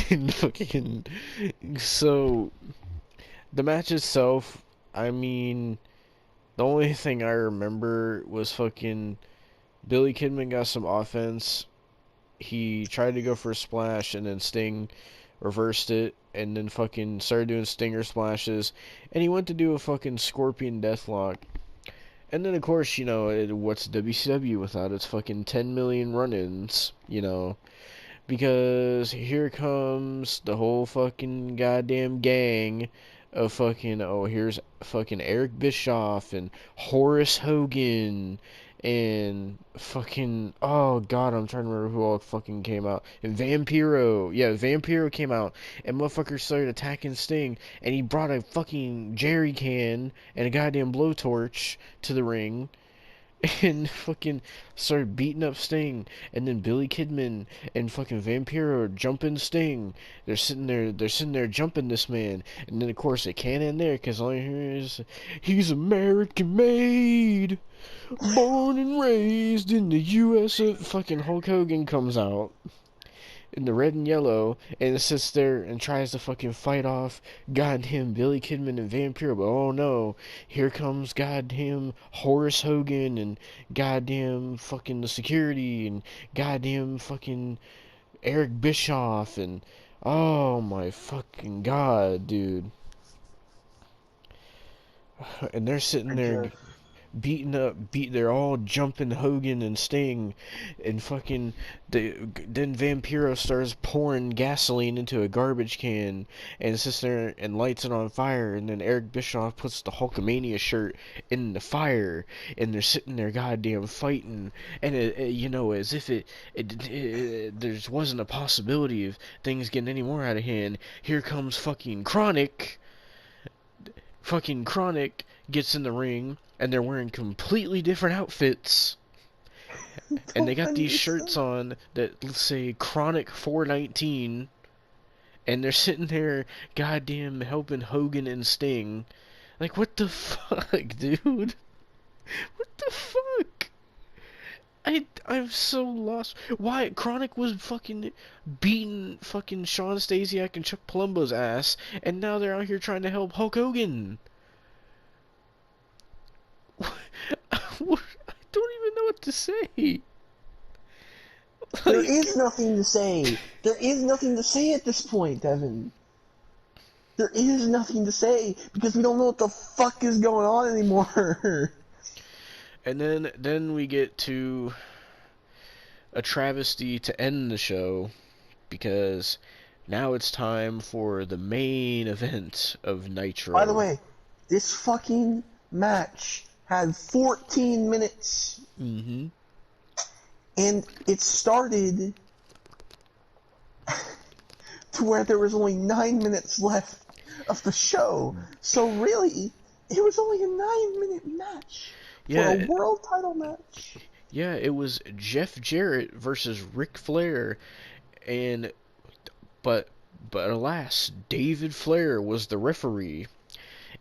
And fucking so the match itself, I mean, the only thing I remember was fucking Billy Kidman got some offense. He tried to go for a splash, and then Sting reversed it, and then fucking started doing stinger splashes, and he went to do a fucking scorpion deathlock. And then, of course, what's WCW without its fucking 10 million run-ins, because here comes the whole fucking goddamn gang of fucking, oh, here's fucking Eric Bischoff and Horace Hogan and fucking, oh god, I'm trying to remember who all fucking came out. And Vampiro, yeah, Vampiro came out, and motherfuckers started attacking Sting, and he brought a fucking jerry can and a goddamn blowtorch to the ring, and fucking started beating up Sting, and then Billy Kidman and fucking Vampiro are jumping Sting. They're sitting there jumping this man, and then of course they can't end there because all you hear is, "He's American made, born and raised in the U.S." Fucking Hulk Hogan comes out in the red and yellow, and it sits there and tries to fucking fight off goddamn Billy Kidman and Vampiro, but oh no, here comes goddamn Horace Hogan and goddamn fucking the security and goddamn fucking Eric Bischoff, and oh my fucking god, dude. And they're sitting I there just they're all jumping Hogan and Sting, and fucking then Vampiro starts pouring gasoline into a garbage can and sits there and lights it on fire, and then Eric Bischoff puts the Hulkamania shirt in the fire, and they're sitting there goddamn fighting, and as if there wasn't a possibility of things getting any more out of hand. Here comes fucking Chronic gets in the ring, and they're wearing completely different outfits, and they don't got these shirts understand. on that say Chronic 419, and they're sitting there goddamn helping Hogan and Sting. Like, what the fuck, dude? What the fuck? I'm so lost. Why Chronic was fucking beating fucking Shawn Stasiak and Chuck Palumbo's ass, and now they're out here trying to help Hulk Hogan. I don't even know what to say. There Like, is nothing to say. There is nothing to say at this point, Devon. There is nothing to say because we don't know what the fuck is going on anymore. and then we get to a travesty to end the show, because now it's time for the main event of By the Nitro. way, this fucking match had 14 minutes Mm-hmm. and it started to where there was only 9 minutes left of the show. So really, it was only a 9-minute match for a Yeah, world title match. yeah, it was Jeff Jarrett versus Ric Flair, and but but alas, David Flair was the referee,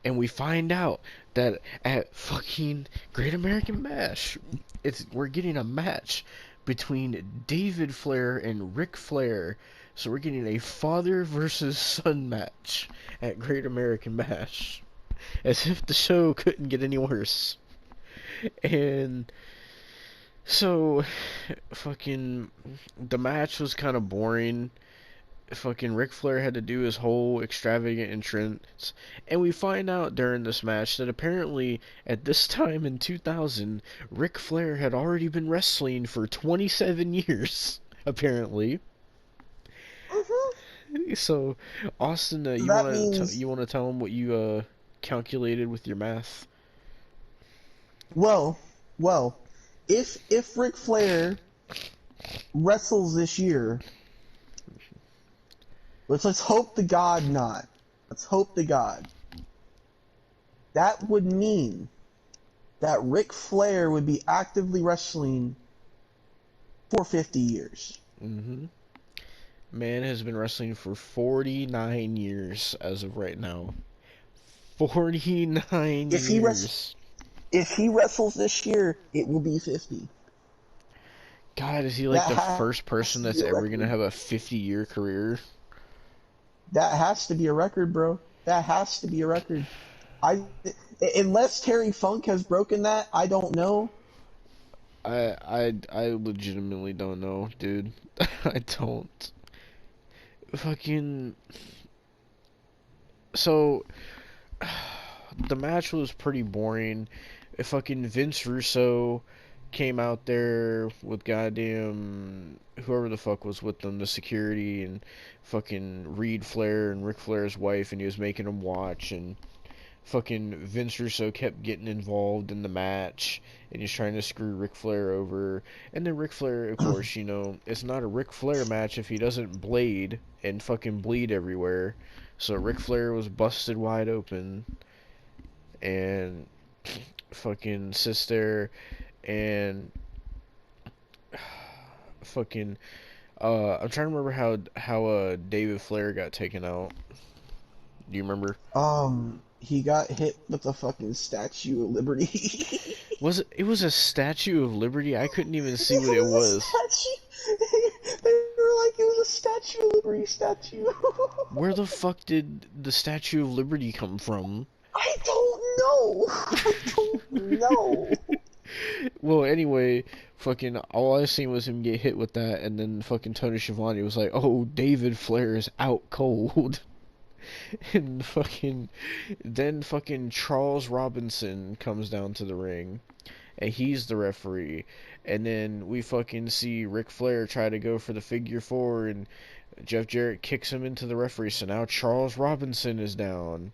and we find out that at fucking Great American Bash, we're getting a match between David Flair and Ric Flair. So we're getting a father versus son match at Great American Bash. As if the show couldn't get any worse. And so fucking the match was kind of boring. fucking Ric Flair had to do his whole extravagant entrance, and we find out during this match that apparently at this time in 2000, Ric Flair had already been wrestling for 27 years, apparently. Mhm. So, Austin, So you that wanna means, you wanna tell him what you calculated with your math? well, well, if Ric Flair wrestles this year, let's hope to God not. Let's hope to God. That would mean that Ric Flair would be actively wrestling for 50 years. Mm-hmm. Man has been wrestling for 49 years as of right now. 49 If he res- years. if he wrestles this year, it will be 50. God, is he like That the first has person to be that's a ever gonna record. have a 50-year career? That has to be a record, bro. That has to be a record. I unless Terry Funk has broken that, I don't know. I legitimately don't know, dude. I don't. Fucking. So, the match was pretty boring. Fucking Vince Russo came out there with goddamn whoever the fuck was with them, the security, and fucking Reed Flair and Ric Flair's wife, and he was making them watch, and fucking Vince Russo kept getting involved in the match, and he's trying to screw Ric Flair over. And then Ric Flair, of course, it's not a Ric Flair match if he doesn't blade and fucking bleed everywhere. So Ric Flair was busted wide open, and fucking sits there and fucking I'm trying to remember how David Flair got taken out. Do you remember? He got hit with a fucking Statue of Liberty. It was a Statue of Liberty? I couldn't even see It what it was a was. statue. They were like, it was a Statue of Liberty statue. Where the fuck did the Statue of Liberty come from? I don't know. I don't know. Well, anyway, fucking all I seen was him get hit with that, and then fucking Tony Schiavone was like, "Oh, David Flair is out cold," and fucking Charles Robinson comes down to the ring, and he's the referee, and then we fucking see Ric Flair try to go for the figure four, and Jeff Jarrett kicks him into the referee, so now Charles Robinson is down,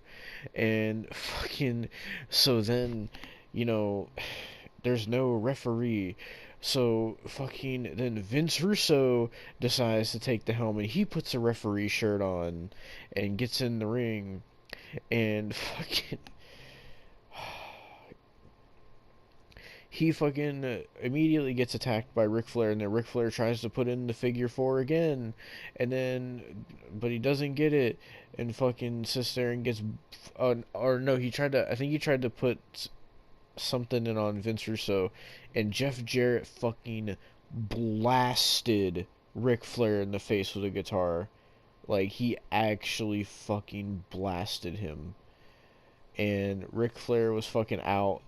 and fucking so then you know there's no referee. So fucking then Vince Russo decides to take the helmet. He puts a referee shirt on and gets in the ring and fucking he fucking immediately gets attacked by Ric Flair, and then Ric Flair tries to put in the figure four again, and then but he doesn't get it, and fucking sits there and gets or no, I think he tried to put something in on Vince Russo, and Jeff Jarrett fucking blasted Ric Flair in the face with a guitar. Like, he actually fucking blasted him. And Ric Flair was fucking out,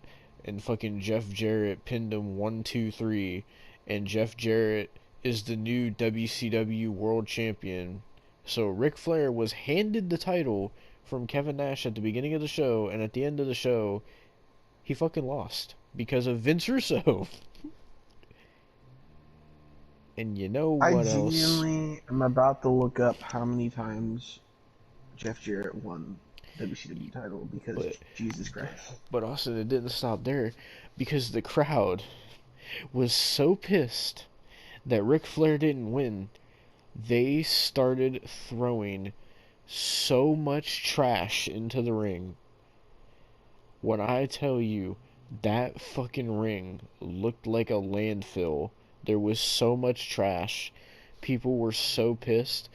and fucking Jeff Jarrett pinned him 1, 2, 3, and Jeff Jarrett is the new WCW World Champion. So Ric Flair was handed the title from Kevin Nash at the beginning of the show, and at the end of the show, he fucking lost because of Vince Russo. And you know I what else? genuinely am about to look up how many times Jeff Jarrett won the WCW title because But Jesus Christ. but also it didn't stop there because the crowd was so pissed that Ric Flair didn't win. They started throwing so much trash into the ring. When I tell you that fucking ring looked like a landfill, there was so much trash. People were so pissed.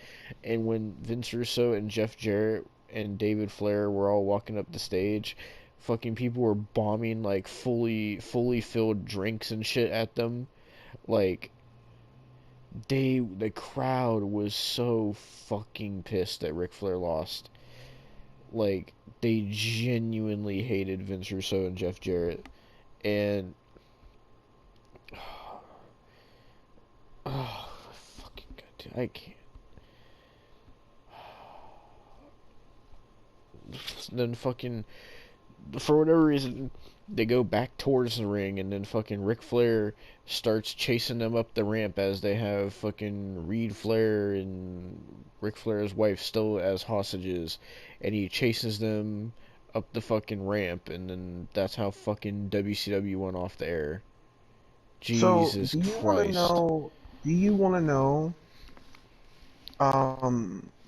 And when Vince Russo and Jeff Jarrett and David Flair were all walking up the stage, fucking people were bombing like fully filled drinks and shit at them. Like the crowd was so fucking pissed that Ric Flair lost. Like, they genuinely hated Vince Russo and Jeff Jarrett. And oh, fucking goddamn, I can't. then fucking, for whatever reason, they go back towards the ring, and then fucking Ric Flair starts chasing them up the ramp as they have fucking Reed Flair and Ric Flair's wife still as hostages, and he chases them up the fucking ramp, and then that's how fucking WCW went off the air. So, Jesus do you want to Christ. know? Do you want to know?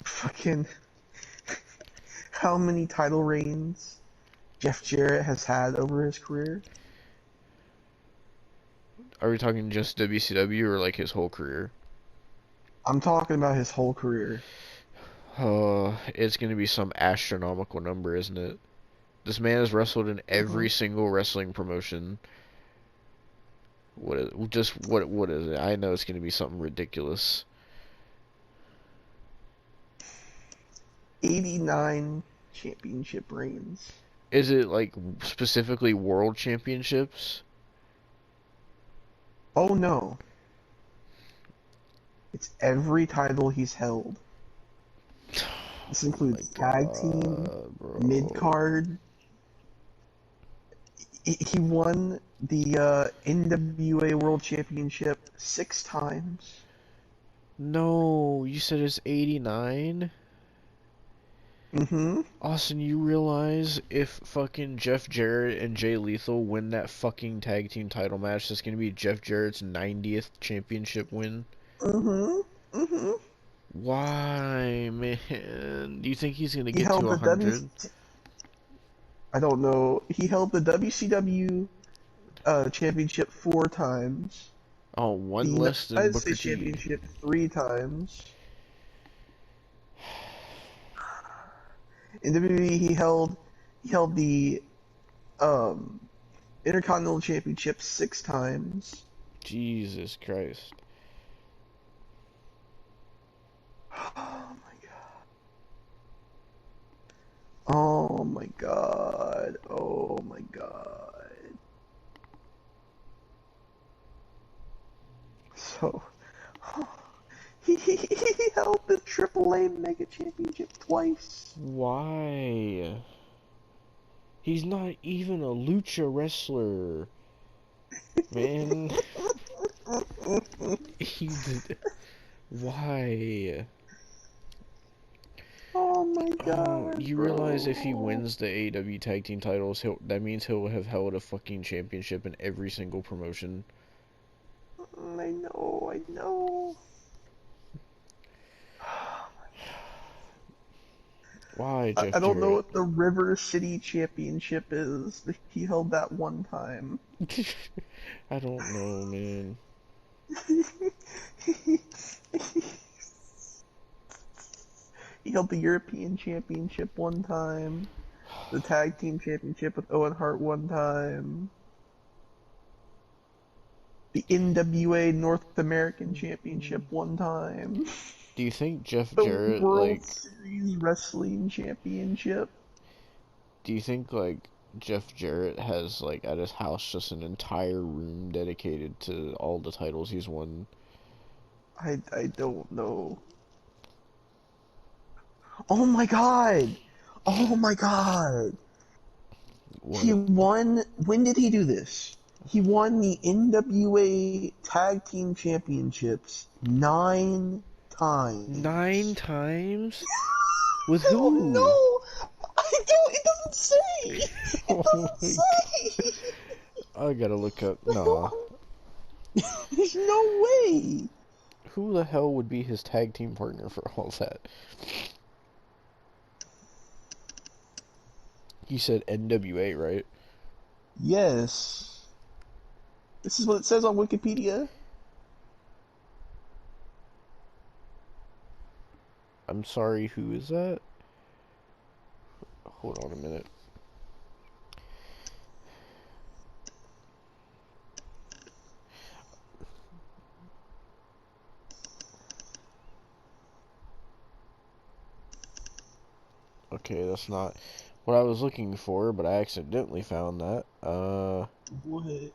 Fucking how many title reigns Jeff Jarrett has had over his career? Are we talking just WCW or like his whole career? I'm talking about his whole career. It's gonna be some astronomical number, isn't it? This man has wrestled in every Mhm. single wrestling promotion. What is it? I know it's gonna be something ridiculous. 89 championship reigns. Is it like specifically world championships? Oh no, it's every title he's held. This Oh my includes tag team, god, mid bro. card. He won the NWA World Championship 6 times. No, you said it's 89? Mm-hmm. Austin, you realize if fucking Jeff Jarrett and Jay Lethal win that fucking tag team title match, that's gonna be Jeff Jarrett's 90th championship win? Mm-hmm. Mm-hmm. Why, man? Do you think he's gonna He get to held the W. 100? I don't know. He held the WCW championship 4 times. Oh, one The less than United Booker States T. championship 3 times. In WWE, he held the um, Intercontinental Championship 6 times. Jesus Christ. Oh my god. Oh my god. Oh my god. So, he held the AAA Mega Championship twice. Why? He's not even a lucha wrestler, man. He did. Why? Oh my god, You realize if he bro. wins the AEW tag team titles, that means he'll have held a fucking championship in every single promotion. I know, I know. Why, I Jeff don't know Jarrett? what the River City Championship is. He held that 1 time. I don't know, man. He held the European Championship 1 time. The Tag Team Championship with Owen Hart 1 time. The NWA North American Championship 1 time. Do you think Jeff The Jarrett, World like, Series Wrestling Championship. do you think, like, Jeff Jarrett has, like, at his house just an entire room dedicated to all the titles he's won? I don't know. Oh my god! Oh my god! He What? won. When did he do this? He won the NWA Tag Team Championships 9 times. 9 times? With who? Oh no! I don't. It doesn't say. It Oh doesn't my god. say. I gotta look up. Nah. There's no way. Who the hell would be his tag team partner for all that? You said NWA, right? Yes. This is what it says on Wikipedia. I'm sorry, who is that? Hold on a minute. Okay, that's not what I was looking for, but I accidentally found that. What?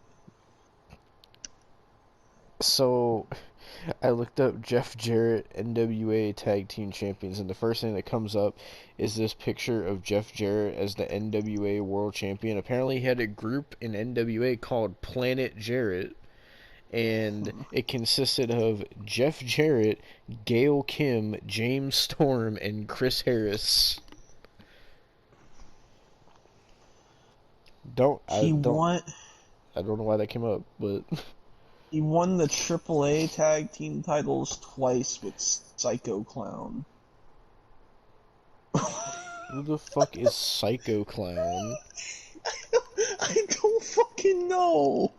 So I looked up Jeff Jarrett NWA Tag Team Champions, and the first thing that comes up is this picture of Jeff Jarrett as the NWA World Champion. Apparently, he had a group in NWA called Planet Jarrett, and it consisted of Jeff Jarrett, Gail Kim, James Storm, and Chris Harris. Don't I He don't won. I don't know why that came up, but He won the AAA tag team titles twice with Psycho Clown. who the fuck is Psycho Clown? I don't fucking know.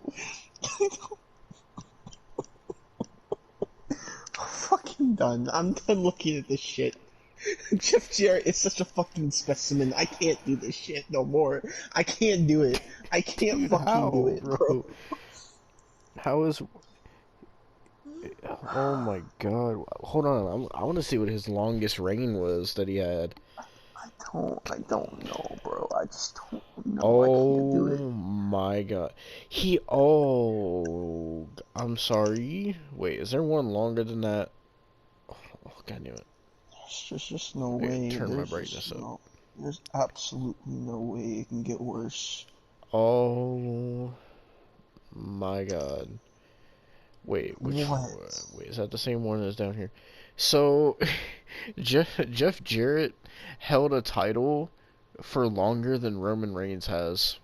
I'm fucking done. I'm done looking at this shit. Jeff Jarrett is such a fucking specimen. I can't do this shit no more. I can't do it. I can't Dude, fucking do how, it, bro? How is? Oh my god! Hold on, I want to see what his longest reign was that he had. I don't know, bro. I just don't know. I can't do it. Oh my god. Oh, I'm sorry. Wait, is there one longer than that? Oh, god damn it. There's just no Wait, way. turn my There's brightness just up. no. There's absolutely no way it can get worse. Oh my god. Wait, What? wait, is that the same one as down here? So, Jeff Jarrett held a title for longer than Roman Reigns has.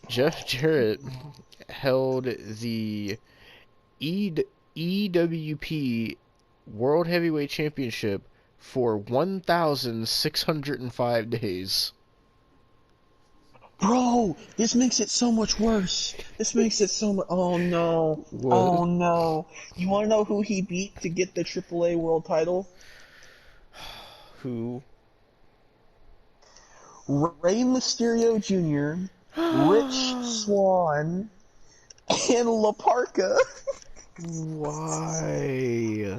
Jeff Jarrett held the EWP World Heavyweight Championship for 1,605 days. Bro, this makes it so much worse. This makes it so much. Oh no. What? Oh no. You want to know who he beat to get the AAA World title? Who? Rey Mysterio Jr., Rich Swann, and La Parka. Why?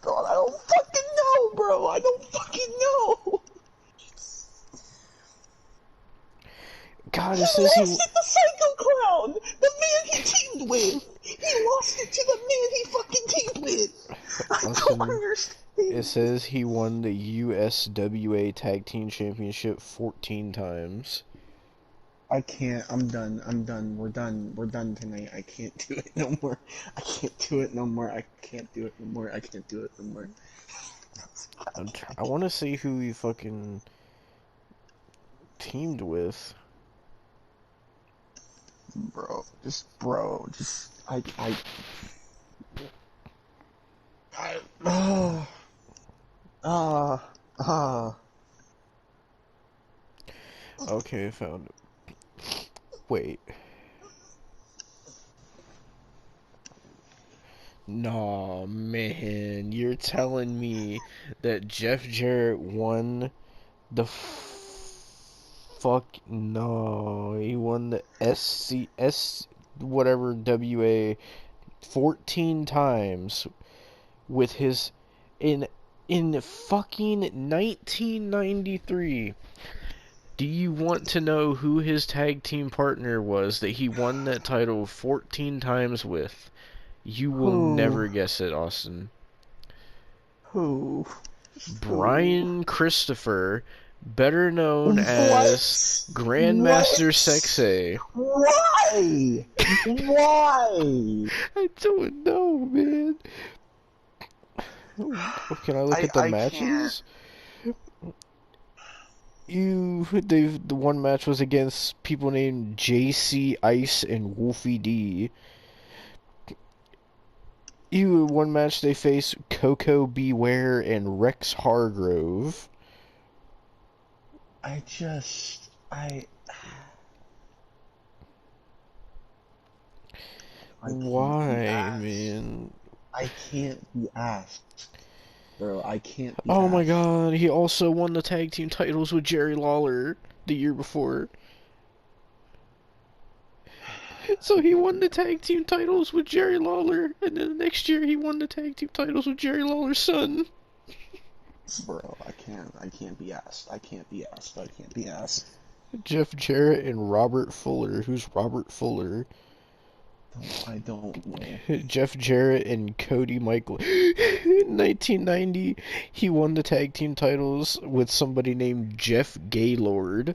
God, I don't fucking know, bro. I don't fucking know. God, He it says he. lost it to Psycho Clown, the man he teamed with. He lost it to the man he fucking teamed with. I don't understand. It says he won the USWA Tag Team Championship 14 times. I can't. I'm done. I'm done. We're done. We're done tonight. I can't do it no more. I can't do it no more. I can't do it no more. I can't do it no more. I want to see who he fucking teamed with. Bro, Okay, I found it. Wait. Nah, man, you're telling me that Jeff Jarrett won the fuck? No, he won the SCS whatever WA 14 times with his in fucking 1993. Do you want to know who his tag team partner was that he won that title 14 times with? You will who? never guess it, Austin. Who? Brian Christopher, better known What? as Grandmaster Sexay. Why? Why? I don't know, man. Can I look at the matches? The one match was against people named JC Ice and Wolfie D. One match they faced Coco Beware and Rex Hargrove. Why, man? I can't be asked. Bro, I can't be Oh asked. my god, he also won the tag team titles with Jerry Lawler the year before. So he won the tag team titles with Jerry Lawler, and then the next year he won the tag team titles with Jerry Lawler's son. Bro, I can't be asked. I can't be asked. Jeff Jarrett and Robert Fuller. Who's Robert Fuller? I don't know. Jeff Jarrett and Cody Michael. In 1990, he won the tag team titles with somebody named Jeff Gaylord.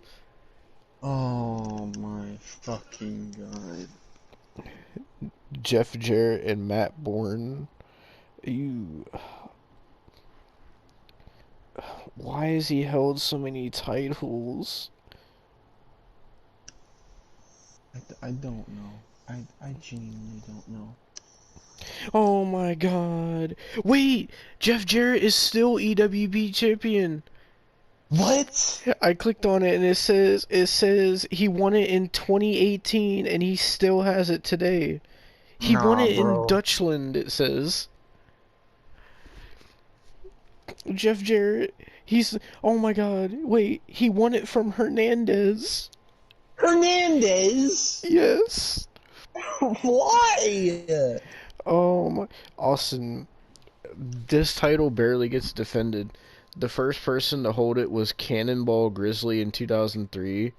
Oh my fucking god. Jeff Jarrett and Matt Bourne. You. Why has he held so many titles? I don't know. I genuinely don't know. Oh my god. Wait! Jeff Jarrett is still EWB champion. What? I clicked on it and it says he won it in 2018 and he still has it today. He won Nah, it in bro. Dutchland, it says. Jeff Jarrett, he's oh my god. Wait, he won it from Hernandez. Hernandez? Yes. Why? Oh my Austin, this title barely gets defended. The first person to hold it was Cannonball Grizzly in 2003,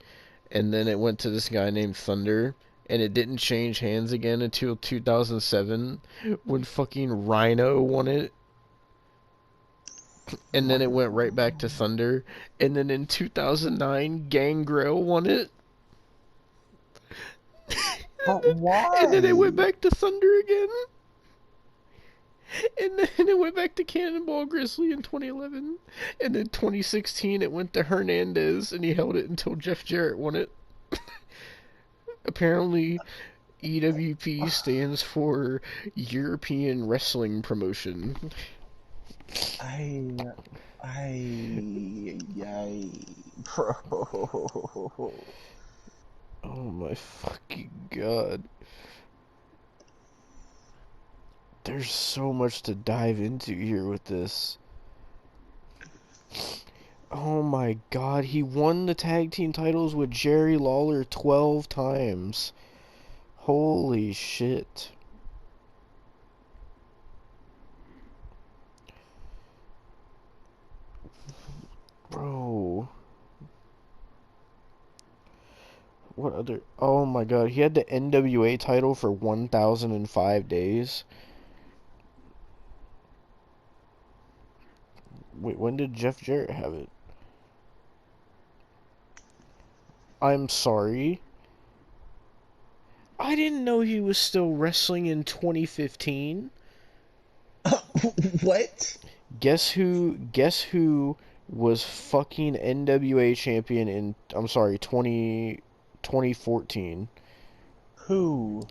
and then it went to this guy named Thunder, and it didn't change hands again until 2007 when fucking Rhino won it, and then it went right back to Thunder, and then in 2009 Gangrel won it, But and then it went why? back to Thunder again. And then it went back to Cannonball Grizzly in 2011. And then 2016 it went to Hernandez and he held it until Jeff Jarrett won it. Apparently EWP stands for European Wrestling Promotion. I, bro. Oh my fucking god. There's so much to dive into here with this. Oh my god, he won the tag team titles with Jerry Lawler 12 times. Holy shit. Bro. What other... Oh my god, he had the NWA title for 1,005 days. Wait, when did Jeff Jarrett have it? I'm sorry. I didn't know he was still wrestling in 2015. What? Guess who was fucking NWA champion in, I'm sorry, 2014. Who?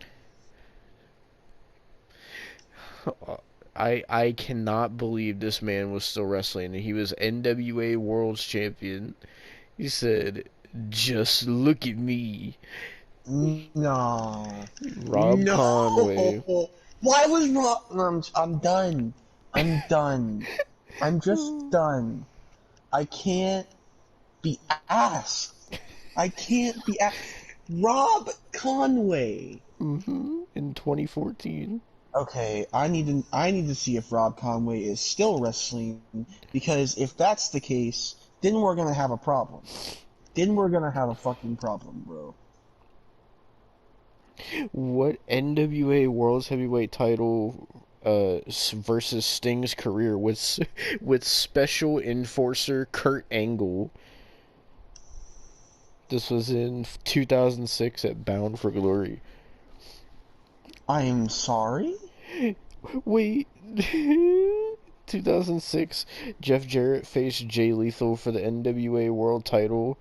I cannot believe this man was still wrestling and he was NWA World's Champion. He said, "Just look at me." No. Rob No. Conway. Why was Rob? I'm done. I'm done. I'm just done. I can't be asked. I can't be asked. Rob Conway. In 2014. Okay, I need to see if Rob Conway is still wrestling, because if that's the case, then we're gonna have a problem. Then we're gonna have a fucking problem, bro. What NWA World's Heavyweight title versus Sting's career with Special Enforcer Kurt Angle? This was in 2006 at Bound for Glory. I am sorry? Wait. 2006, Jeff Jarrett faced Jay Lethal for the NWA World title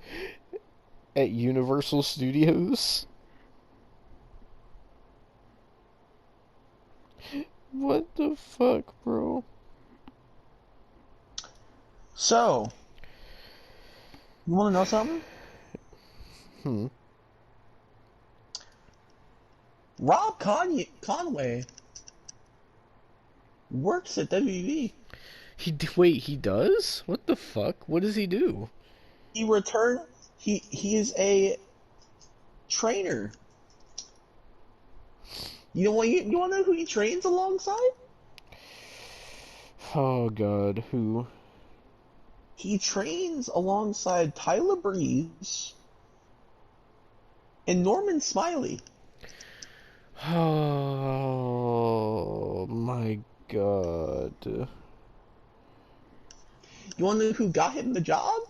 at Universal Studios. What the fuck, bro? So, you wanna know something? Hmm. Rob Conway works at WB. Wait, he does? What the fuck? What does he do? He returned. He is a trainer. You want to know who he trains alongside? Oh god, who? He trains alongside Tyler Breeze and Norman Smiley. Oh my god. You want to know who got him the job?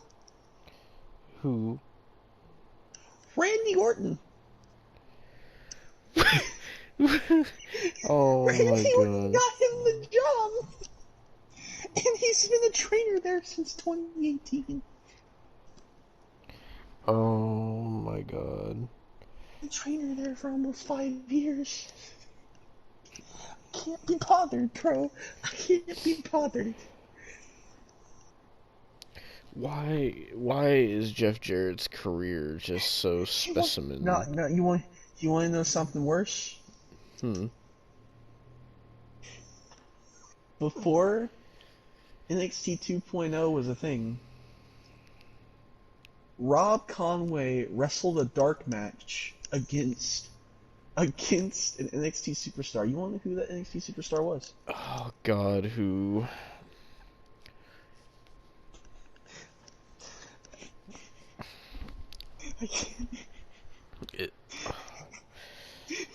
Who? Randy Orton. Oh my Randy Orton god. got him the job, and he's been a trainer there since 2018. Oh my god. A trainer there for almost 5 years. Can't be bothered, bro. I can't be bothered. Why is Jeff Jarrett's career just so specimen? No, you want to know something worse? Hmm. Before NXT 2.0 was a thing, Rob Conway wrestled a dark match against an NXT superstar. You want to know who that NXT superstar was? Oh god, who? I can't. It,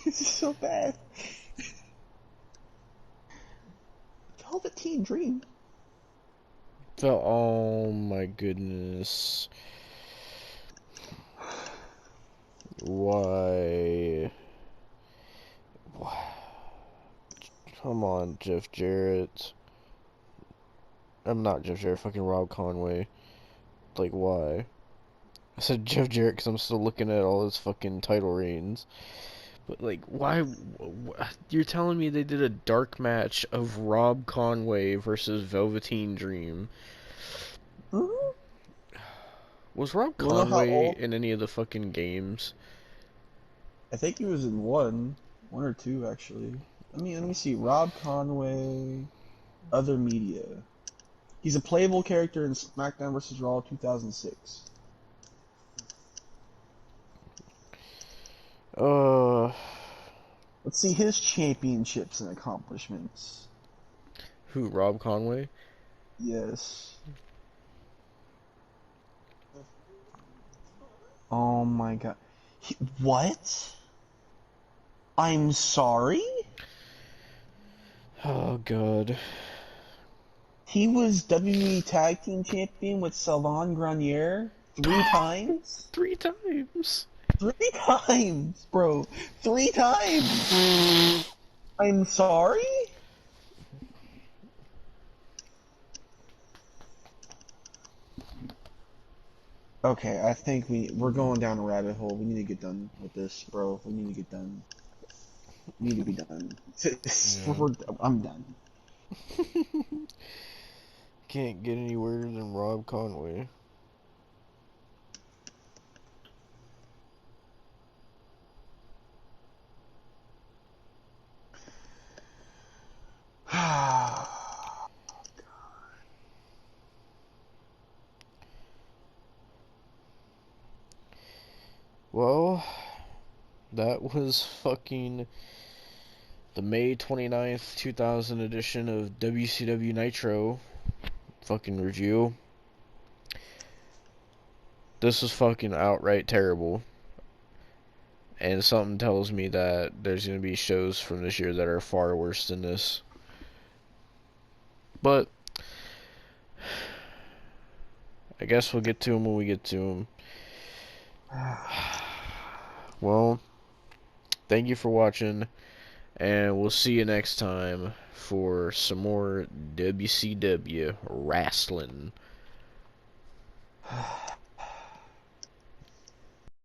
This is so bad. Velveteen Dream. oh my goodness. Why? Come on, Jeff Jarrett. I'm not Jeff Jarrett, fucking Rob Conway. Like, why? I said Jeff Jarrett because I'm still looking at all his fucking title reigns. But, like, why? You're telling me they did a dark match of Rob Conway versus Velveteen Dream. Hmm? Was Rob You wanna know how Conway old? in any of the fucking games? I think he was in one or two actually. Let me see. Rob Conway, other media. He's a playable character in SmackDown vs. Raw 2006. Uh, Let's see his championships and accomplishments. who, Rob Conway? Yes. Oh my god. What? I'm sorry? Oh, God. He was WWE Tag Team Champion with Salon Grenier 3 times? 3 times. 3 times, bro. 3 times. I'm sorry? Okay, I think we're going down a rabbit hole. We need to get done with this, bro. We need to get done. We need to be done. Yeah. I'm done. Can't get any weirder than Rob Conway. Well, that was fucking the May 29th, 2000 edition of WCW Nitro fucking review. This was fucking outright terrible. And something tells me that there's going to be shows from this year that are far worse than this. But I guess we'll get to them when we get to them. Well, thank you for watching, and we'll see you next time for some more WCW wrestling.